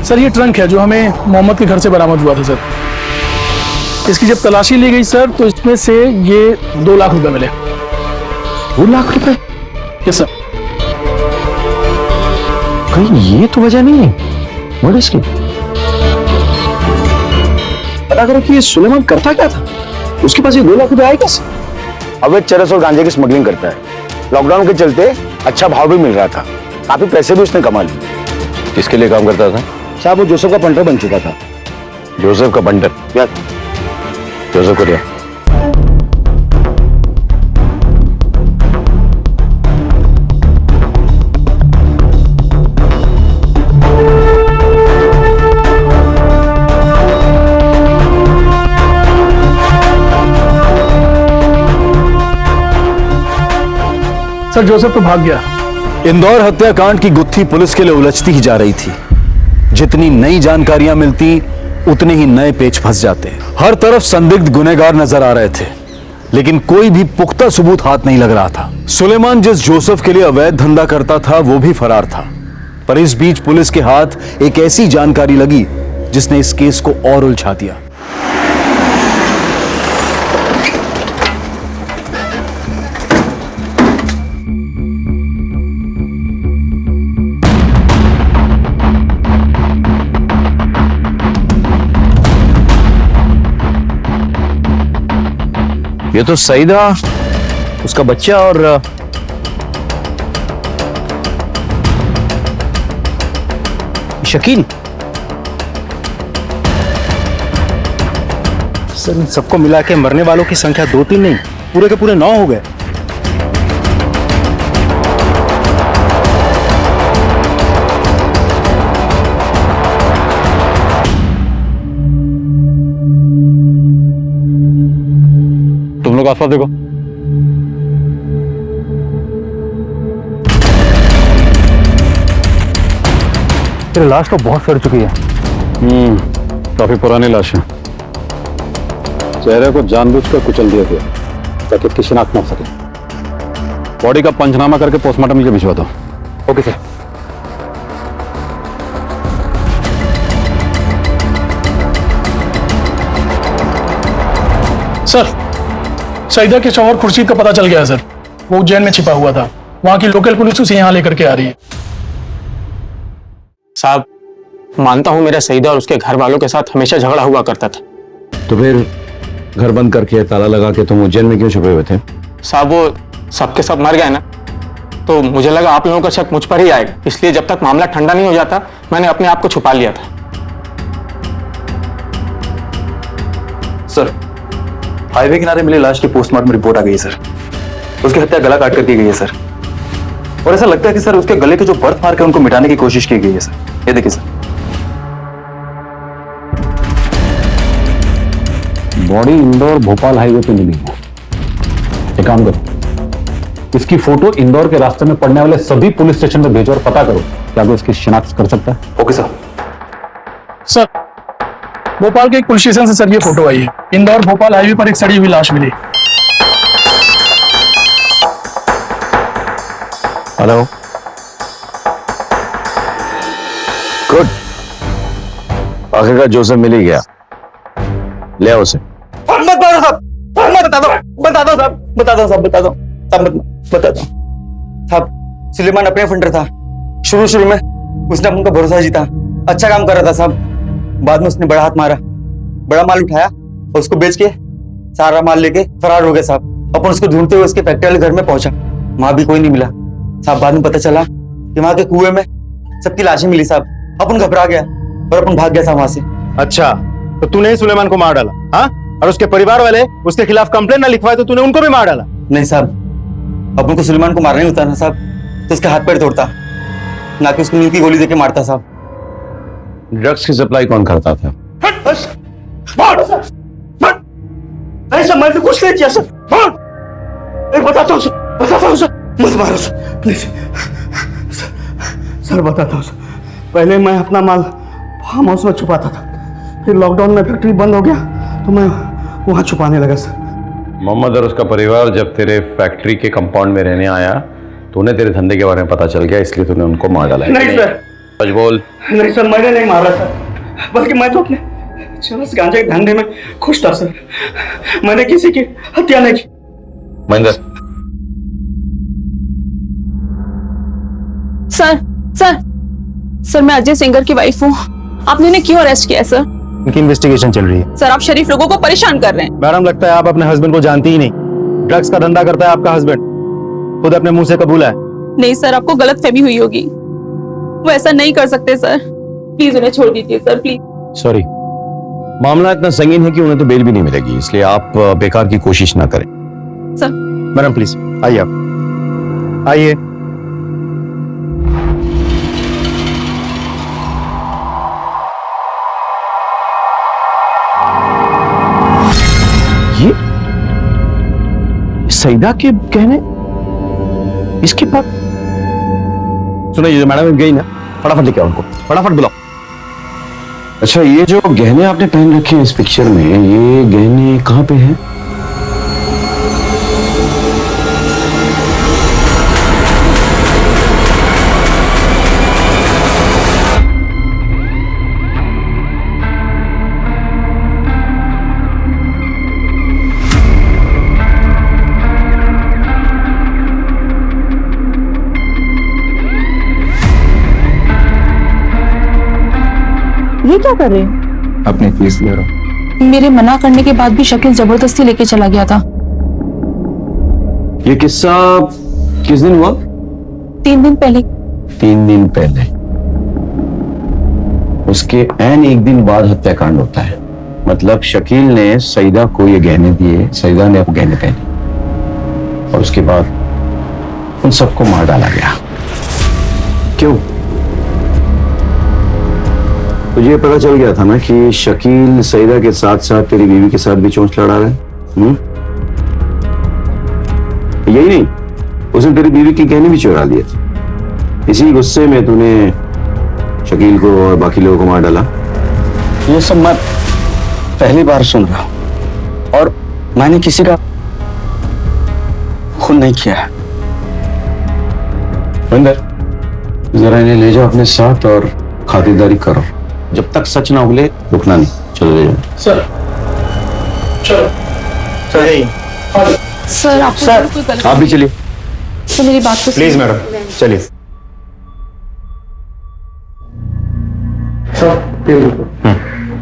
सर, ये ट्रंक है जो हमें मोहम्मद के घर से बरामद हुआ था सर। इसकी जब तलाशी ली गई सर तो इसमें से ये 2 लाख रुपए मिले। 2 लाख रुपए? Yes sir. कहीं ये तो वजह नहीं है मर्डर की? पता करो कि ये सुलेमान करता क्या था, उसके पास ये 2 लाख रुपए आए कैसे? अवैध चरस और गांजे की स्मगलिंग करता है। लॉकडाउन के चलते अच्छा भाव भी मिल रहा था, काफी पैसे भी उसने कमा लिए। किसके लिए काम करता था? साहब, वो जोसेफ का पंटर बन चुका था। जोसेफ का पंटर? क्या जोसेफ को दिया? सर, जोसेफ तो भाग गया। इंदौर हत्याकांड की गुत्थी पुलिस के लिए उलझती ही जा रही थी। जितनी नई जानकारियां मिलती उतने ही नए पेच फंस जाते। हर तरफ संदिग्ध गुनहगार नजर आ रहे थे, लेकिन कोई भी पुख्ता सबूत हाथ नहीं लग रहा था। सुलेमान जिस जोसेफ के लिए अवैध धंधा करता था वो भी फरार था। पर इस बीच पुलिस के हाथ एक ऐसी जानकारी लगी जिसने इस केस को और उलझा दिया। ये तो सईदा, उसका बच्चा और शकील। सर इन सबको मिला के मरने वालों की संख्या 2-3 नहीं, पूरे के पूरे 9 हो गए। तुम लोग आसपास देखो। तेरे लाश तो बहुत सड़ चुकी है। काफी पुरानी लाश है। चेहरे को जानबूझकर कुचल दिया गया ताकि इसकी शिनाख्त ना हो सके। बॉडी का पंचनामा करके पोस्टमार्टम के लिए भिजवा दो। Okay sir. सर, सईदा के शौहर खुर्शीद का पता चल गया है सर। वो उज्जैन में छिपा हुआ था। वहां की लोकल पुलिस उसे यहाँ लेकर के आ रही है। साहब, मानता हूं मेरा सईदा और उसके घर वालों के साथ हमेशा झगड़ा हुआ करता था। तो फिर घर बंद करके ताला लगा के तुम उज्जैन में क्यों छुपे हुए थे? साहब, वो सबके सब मर गए ना, तो मुझे लगा आप लोगों का शक मुझ पर ही आएगा, इसलिए जब तक मामला ठंडा नहीं हो जाता मैंने अपने आप को छुपा लिया था। सर, हाईवे किनारे मिली लाश की पोस्टमार्टम रिपोर्ट आ गई है सर। उसकी हत्या गला काट कर की गई है सर, और ऐसा लगता है कि सर उसके गले के जो बर्थ मार्क है उनको मिटाने की कोशिश की गई है सर। ये देखिए sir. Body Indore Bhopal highway पे मिली है। एक काम करो, इसकी फोटो इंदौर के रास्ते में पड़ने वाले सभी पुलिस स्टेशन में भेजो और पता करो क्या वो इसकी शिनाख्त कर सकता है। Okay sir. सर, भोपाल के एक पुलिस स्टेशन से सर ये फोटो आई है। इंदौर भोपाल हाईवे पर एक सड़ी हुई लाश मिली। हेलो, गुड, आखिरकार जोसेफ मिल ही गया। ले आओ उसे। मत मारो साहब, मत बता दो साहब, बता दो साहब, बता दो साहब। सुलेमान अपने फंडर था। शुरू में उसने अपन का भरोसा जीता, अच्छा काम कर रहा था साहब। बाद में उसने बड़ा हाथ मारा, बड़ा माल उठाया और उसको बेच के सारा माल लेके फरार हो गया साहब। अपन उसको ढूंढते हुए उसके फैक्ट्री वाले घर में पहुंचा, वहां भी कोई नहीं मिला साहब। बाद में पता चला कि वहां के कुएं में सबकी लाशें मिली साहब। अपन घबरा गया और अपन भाग गया साहब वहां से। अच्छा, तो तूने ही सुलेमान को मार डाला? हाँ, और उसके परिवार वाले उसके खिलाफ कंप्लेंट ना लिखवाए तो तूने उनको भी मार डाला? नहीं साहब, अपन को सुलेमान को मारना ही होता ना साहब, तो उसके हाथ पैर तोड़ता, ना कि उसको नींद की गोली देके मारता साहब। ड्रग्स की सप्लाई कौन करता था? ऐसा मैंने कुछ नहीं किया सर। बताता हूँ सर, मत मारो सर, प्लीज सर, बताता हूँ सर। पहले मैं अपना माल फार्म हाउस में छुपाता था, फिर लॉकडाउन में फैक्ट्री बंद हो गया तो मैं वहां छुपाने लगा सर। मोहम्मद और उसका परिवार जब तेरे फैक्ट्री के कंपाउंड में रहने आया तो उन्हें तेरे धंधे के बारे में पता चल गया, इसलिए तूने उनको मार डाला? नहीं सर, सच बोल। नहीं सर, मैंने नहीं मारा सर, बल्कि मैं तो अपने चरस गांजे के धंधे में खुश था सर। मैंने किसी की हत्या नहीं की। महेंद्र, सर मैं अजय सिंगर की वाइफ हूँ। आपने उन्हें क्यों अरेस्ट किया है सर? इनकी इन्वेस्टिगेशन चल रही है। सर, आप शरीफ लोगों को परेशान कर रहे हैं। मैडम, लगता है आप अपने हस्बैंड को जानती ही नहीं। ड्रग्स का धंधा करता है आपका हस्बैंड, खुद अपने मुंह से कबूला है। नहीं सर, आपको गलत फहमी हुई होगी। वो ऐसा नहीं कर सकते सर, प्लीज उन्हें छोड़ दीजिए सर, प्लीज। सॉरी, मामला इतना संगीन है कि उन्हें तो बेल भी नहीं मिलेगी, इसलिए आप बेकार की कोशिश ना करें। सर, मैडम प्लीज आइए, आप आइए। ये सईदा के गहने इसके पास? सुनिए, मैडम गई ना, फटाफट लेके आओ उनको, फटाफट बुलाओ। अच्छा, ये जो गहने आपने पहन रखे हैं इस पिक्चर में, ये गहने कहाँ पे हैं? ये क्या कर रहे हो? अपनी फीस ले रहा हूँ। मेरे मना करने के बाद भी शकील जबरदस्ती लेके चला गया था। ये किस्सा किस दिन हुआ? 3 दिन पहले। 3 दिन पहले। उसके ऐन एक दिन बाद हत्याकांड होता है। मतलब शकील ने सईदा को ये गहने दिए, सईदा ने अब गहने पहने और उसके बाद उन सबको मार डाला गया। क्यों? तुझे पता चल गया था ना कि शकील सईदा के साथ साथ तेरी बीवी के साथ भी चोंच लड़ा रहा है। यही नहीं, उसने तेरी बीवी के गहने भी चुरा लिए थे। इसी गुस्से में तूने शकील को और बाकी लोगों को मार डाला। ये सब मैं पहली बार सुन रहा हूं और मैंने किसी का खून नहीं किया है। अंदर जरा इन्हें ले जाओ अपने साथ और खातिरदारी करो। जब तक सच ना उगले रुकना नहीं। चलो ले जाओ। सर चलो सर आप भी चलिए। सर मेरी बात तो प्लीज मैडम चलिए।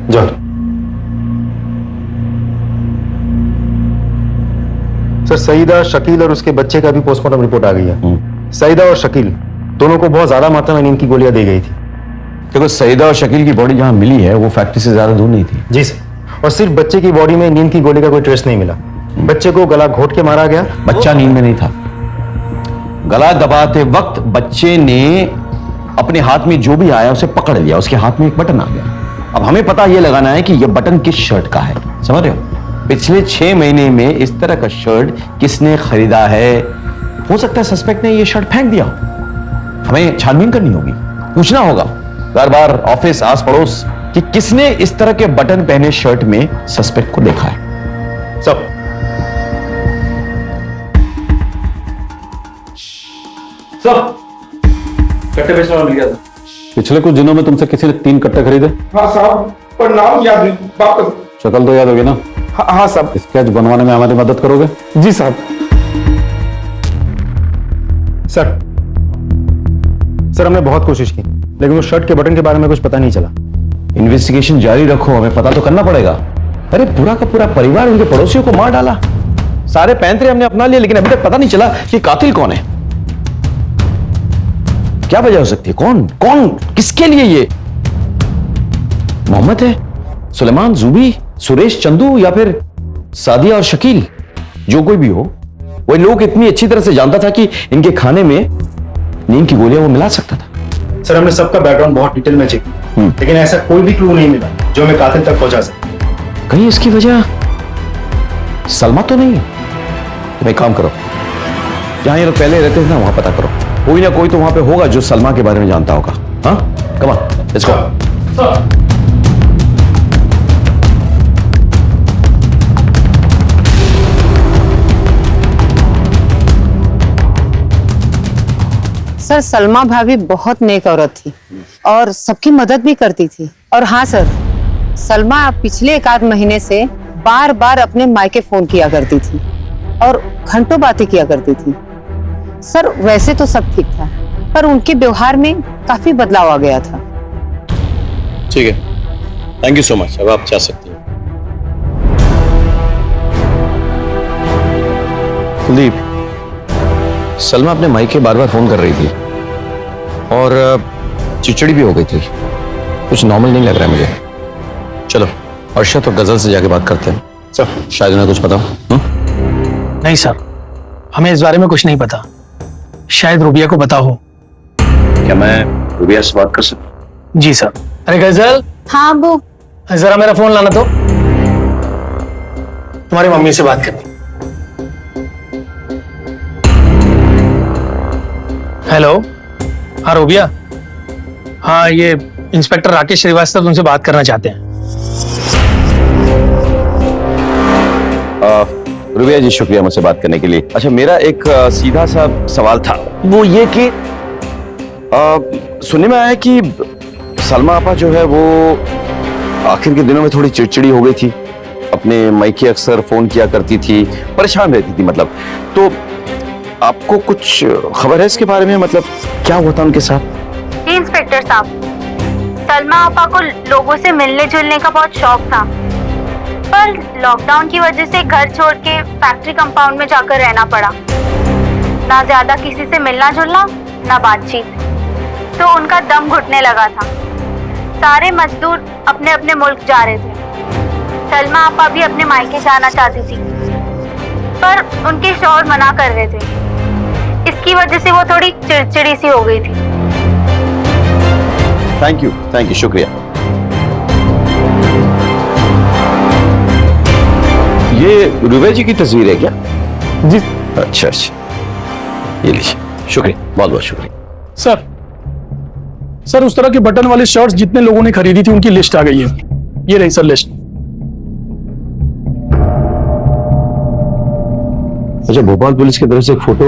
जाओ। सर सईदा, शकील और उसके बच्चे का भी पोस्टमार्टम रिपोर्ट आ गई है। सईदा और शकील दोनों को बहुत ज्यादा मात्रा में नींद की गोलियां दी गई थी। देखो सईदा और शकील की बॉडी जहां मिली है वो फैक्ट्री से ज्यादा दूर नहीं थी। जी सर। और सिर्फ बच्चे की बॉडी में नींद की गोली का कोई ट्रेस नहीं मिला। बच्चे को गला घोट के मारा गया। बच्चा नींद में नहीं था। गला दबाते वक्त बच्चे ने अपने हाथ में जो भी आया उसे पकड़ लिया। उसके हाथ में एक बटन आ गया। अब हमें पता यह लगाना है कि यह बटन किस शर्ट का है। समझ रहे हो? पिछले 6 महीने में इस तरह का शर्ट किसने खरीदा है? हो सकता है सस्पेक्ट ने यह शर्ट फेंक दिया। हमें छानबीन करनी होगी, पूछना होगा बार बार ऑफिस आस पड़ोस कि किसने इस तरह के बटन पहने शर्ट में सस्पेक्ट को देखा है। सब कट्टे बेचने वाला मिल गया था। पिछले कुछ दिनों में तुमसे किसी ने 3 कट्टे खरीदे? हाँ साहब, पर नाम याद नहीं। वापस। शक्ल तो याद होगी ना? हाँ साहब। स्केच बनवाने में हमारी मदद करोगे? जी साहब। सर हमने बहुत कोशिश की लेकिन वो शर्ट के बटन के बारे में कुछ पता नहीं चला। इन्वेस्टिगेशन जारी रखो, हमें पता तो करना पड़ेगा। अरे पूरा का पूरा परिवार उनके पड़ोसियों को मार डाला। सारे पैंतरे हमने अपना लिए लेकिन अभी तक पता नहीं चला कि कातिल कौन है। क्या वजह हो सकती है? कौन किसके लिए ये? मोहम्मद है, सुलेमान, जूबी, सुरेश, चंदू या फिर सादिया और शकील? जो कोई भी हो, वो लोग इतनी अच्छी तरह से जानता था कि इनके खाने में नींद की गोलियां वो मिला सकता था। सर हमने सबका बैकग्राउंड बहुत डिटेल में चेक किया लेकिन ऐसा कोई भी क्लू नहीं मिला जो हमें कातिल तक पहुंचा सके। कहीं इसकी वजह सलमा तो नहीं है? तुम एक काम करो, जहां ये लोग पहले रहते थे ना वहां पता करो। कोई ना कोई तो वहां पे होगा जो सलमा के बारे में जानता होगा। हाँ come on, let's go. Sir Salma भाभी बहुत नेक औरत थी और सबकी मदद भी करती थी। और हाँ सर, सलमा पिछले 1 महीने से बार बार अपने मायके फोन किया करती थी और घंटों बातें किया करती थी। सर वैसे तो सब ठीक था पर उनके व्यवहार में काफी बदलाव आ गया था। ठीक है, थैंक यू सो मच। अब आप जा सकते हैं। कुलदीप, सलमा अपने माइक के बार बार फोन कर रही थी और चिड़चिड़ी भी हो गई थी। कुछ नॉर्मल नहीं लग रहा है मुझे। चलो अर्शद और गजल से जाके बात करते हैं। सर शायद उन्हें कुछ पता हो। नहीं सर, हमें इस बारे में कुछ नहीं पता। शायद रूबिया को पता हो। क्या मैं रूबिया से बात कर सकता? जी सर। अरे गजल। हाँ अबू। जरा मेरा फोन लाना तो, तुम्हारी मम्मी से बात करनी। हेलो, हाँ रूबिया। हाँ ये इंस्पेक्टर राकेश श्रीवास्तव तुमसे बात करना चाहते हैं। रूबिया जी शुक्रिया मुझसे बात करने के लिए। अच्छा मेरा एक सीधा सा सवाल था, वो ये कि सुनने में आया कि सलमा आपा जो है वो आखिर के दिनों में थोड़ी चिड़चिड़ी हो गई थी। अपने मायके अक्सर फोन किया करती थी, परेशान रहती थी मतलब। तो आपको कुछ खबर है इसके बारे में? मतलब क्या हुआ था उनके साथ? जी इंस्पेक्टर साहब, सलमा आपा को लोगों से मिलने जुलने का बहुत शौक था पर लॉकडाउन की वजह से घर छोड़ के फैक्ट्री कंपाउंड में जाकर रहना पड़ा। ना ज्यादा किसी से मिलना जुलना, ना बातचीत। तो उनका दम घुटने लगा था। सारे मजदूर अपने अपने मुल्क जा रहे थे। सलमा आपा भी अपने मायके जाना चाहती थी, पर उनके शौहर मना कर रहे थे। इसकी वजह से वो थोड़ी चिड़चिड़ी सी हो गई थी। थैंक यू, शुक्रिया। ये रुबैया जी की तस्वीर है क्या? जी। अच्छा, ये लीजिए, शुक्रिया, बहुत बहुत शुक्रिया। सर उस तरह के बटन वाले शर्ट्स जितने लोगों ने खरीदी थी उनकी लिस्ट आ गई है। ये रही सर लिस्ट। अच्छा, भोपाल पुलिस की तरफ से एक फोटो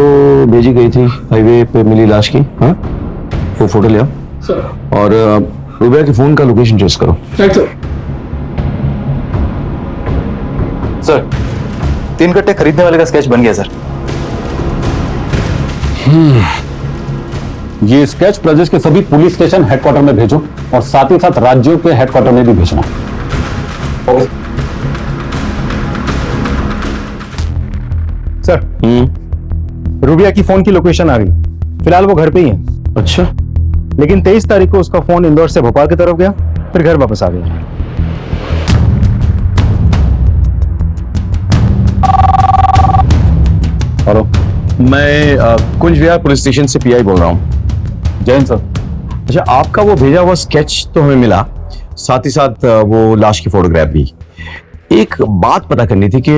भेजी गई थी हाईवे पे मिली लाश की। हाँ, वो फोटो ले आओ सर। और रुबैया के फोन का लोकेशन ट्रेस करो। सर 3 कट्टे खरीदने वाले का स्केच बन गया सर। ये स्केच प्रदेश के सभी पुलिस स्टेशन हेडक्वार्टर में भेजो और साथ ही साथ राज्यों के हेडक्वार्टर में भी भेजना। सर रुबिया की फोन की लोकेशन आ गई। फिलहाल वो घर पे ही है। अच्छा, लेकिन 23 तारीख को उसका फोन इंदौर से भोपाल की तरफ गया, फिर घर वापस आ गया। हेलो, मैं कुंज विहार पुलिस स्टेशन से पीआई बोल रहा हूँ। जैन सर। अच्छा, आपका वो भेजा हुआ स्केच तो हमें मिला, साथ ही साथ वो लाश की फोटोग्राफ भी। एक बात पता करनी थी कि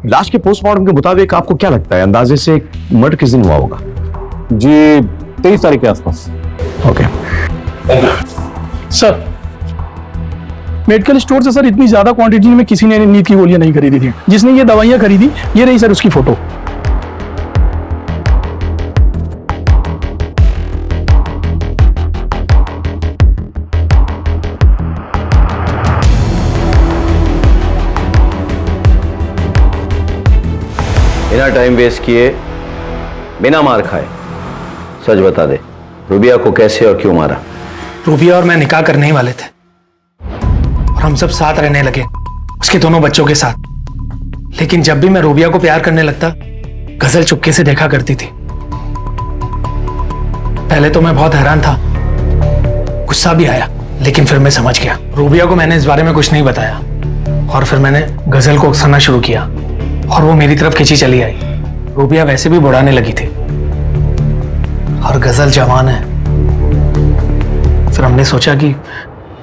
लाश के पोस्टमार्टम के मुताबिक आपको क्या लगता है, अंदाजे से मर्डर किस दिन हुआ होगा? जी 23 तारीख के आसपास। ओके। सर मेडिकल स्टोर से सर इतनी ज्यादा क्वांटिटी में किसी ने नींद की गोलियां नहीं खरीदी थी। जिसने ये दवाइयां खरीदी, ये रही सर उसकी फोटो। बिना टाइम वेस्ट किए, बिना मार खाए सच बता दे, रुबिया को कैसे और क्यों मारा? रूबिया और मैं निकाह करने ही वाले थे और हम सब साथ रहने लगे, उसके दोनों बच्चों के साथ। लेकिन जब भी मैं रूबिया को प्यार करने लगता, गजल चुपके से देखा करती थी। पहले तो मैं बहुत हैरान था, गुस्सा भी आया, लेकिन फिर मैं समझ गया। रूबिया को मैंने इस बारे में कुछ नहीं बताया और फिर मैंने गजल को उकसाना शुरू किया और वो मेरी तरफ खिंची चली आई। रूबिया वैसे भी बुढ़ाने लगी थी और गजल जवान है। फिर हमने सोचा कि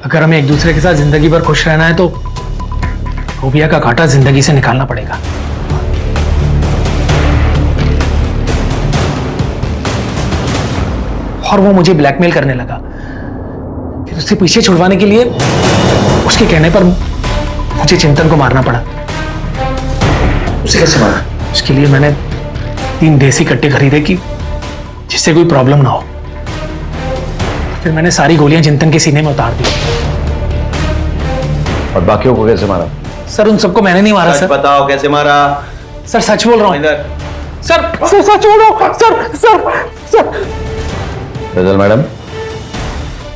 अगर हमें एक दूसरे के साथ जिंदगी भर खुश रहना है तो रूबिया का कांटा जिंदगी से निकालना पड़ेगा। और वो मुझे ब्लैकमेल करने लगा। फिर उससे पीछे छुड़वाने के लिए उसके कहने पर मुझे चिंतन को मारना पड़ा। उसे कैसे मारा? उसके लिए मैंने 3 देसी कट्टे खरीदे कि जिससे कोई प्रॉब्लम ना हो। फिर मैंने सारी गोलियां चिंतन के सीने में उतार दी। और बाकियों को कैसे मारा? सर उन सबको मैंने नहीं मारा सर। बताओ कैसे मारा? सर सच बोल रहा हूँ। सर सच बोल रहा हूँ। सर गजल मैडम,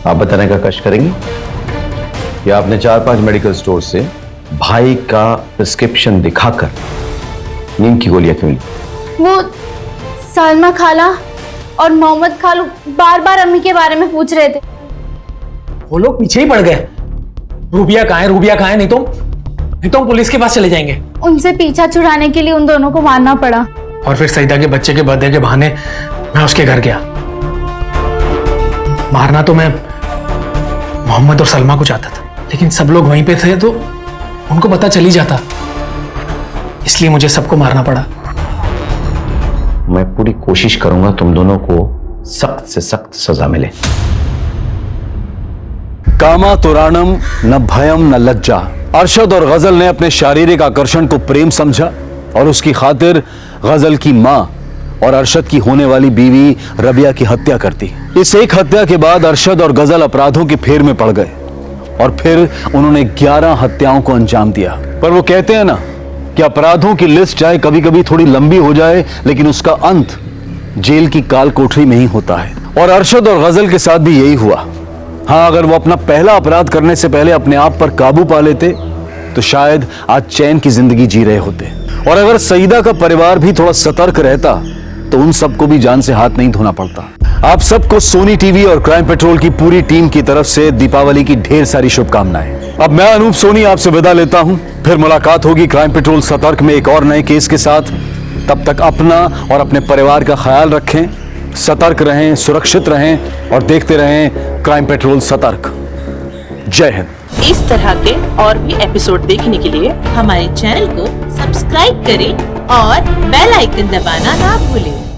आप बताने का कष्ट करेंगी कि आपने 4-5 मेडिकल स्टोर से भाई का प्रिस्क्रिप्शन दिखाकर नींद की गोलियां क्यों ली? वो सलमा खाला और मोहम्मद खालू बार बार अम्मी के बारे में पूछ रहे थे। वो लोग पीछे ही पड़ गए। रूबिया कहाँ है, रूबिया कहाँ है? नहीं तो हम पुलिस के पास चले जाएंगे। उनसे पीछा छुड़ाने के लिए उन दोनों को मारना पड़ा। और फिर सईदा के बच्चे के बर्थडे के बहाने मैं उसके घर गया। मारना तो मैं मोहम्मद और सलमा को चाहता था, लेकिन सब लोग वहीं पे थे तो उनको पता चल ही जाता, इसलिए मुझे सबको मारना पड़ा। मैं पूरी कोशिश करूंगा तुम दोनों को सख्त से सख्त सजा मिले। कामा तुराणम न भयम न लज्जा। अरशद और गजल ने अपने शारीरिक आकर्षण को प्रेम समझा और उसकी खातिर गजल की मां और अरशद की होने वाली बीवी रबिया की हत्या कर दी। इस एक हत्या के बाद अरशद और गजल अपराधों की फेर में पड़ गए और फिर उन्होंने 11 हत्याओं को अंजाम दिया। पर वो कहते हैं ना कि अपराधों की लिस्ट चाहे कभी कभी थोड़ी लंबी हो जाए, लेकिन उसका अंत जेल की काल कोठरी में ही होता है। और अरशद और गजल के साथ भी यही हुआ। हाँ, अगर वो अपना पहला अपराध करने से पहले अपने आप पर काबू पा लेते तो शायद आज चैन की जिंदगी जी रहे होते। और अगर सईदा का परिवार भी थोड़ा सतर्क रहता तो उन सबको भी जान से हाथ नहीं धोना पड़ता। आप सबको सोनी टीवी और क्राइम पेट्रोल की पूरी टीम की तरफ से दीपावली की ढेर सारी शुभकामनाएं। अब मैं अनूप सोनी आपसे विदा लेता हूं, फिर मुलाकात होगी क्राइम पेट्रोल सतर्क में एक और नए केस के साथ। तब तक अपना और अपने परिवार का ख्याल रखें, सतर्क रहें, सुरक्षित रहें और देखते रहें क्राइम पेट्रोल सतर्क। जय हिंद। इस तरह के और भी एपिसोड देखने के लिए हमारे चैनल को सब्सक्राइब करें और बेल आइकन दबाना ना भूलें।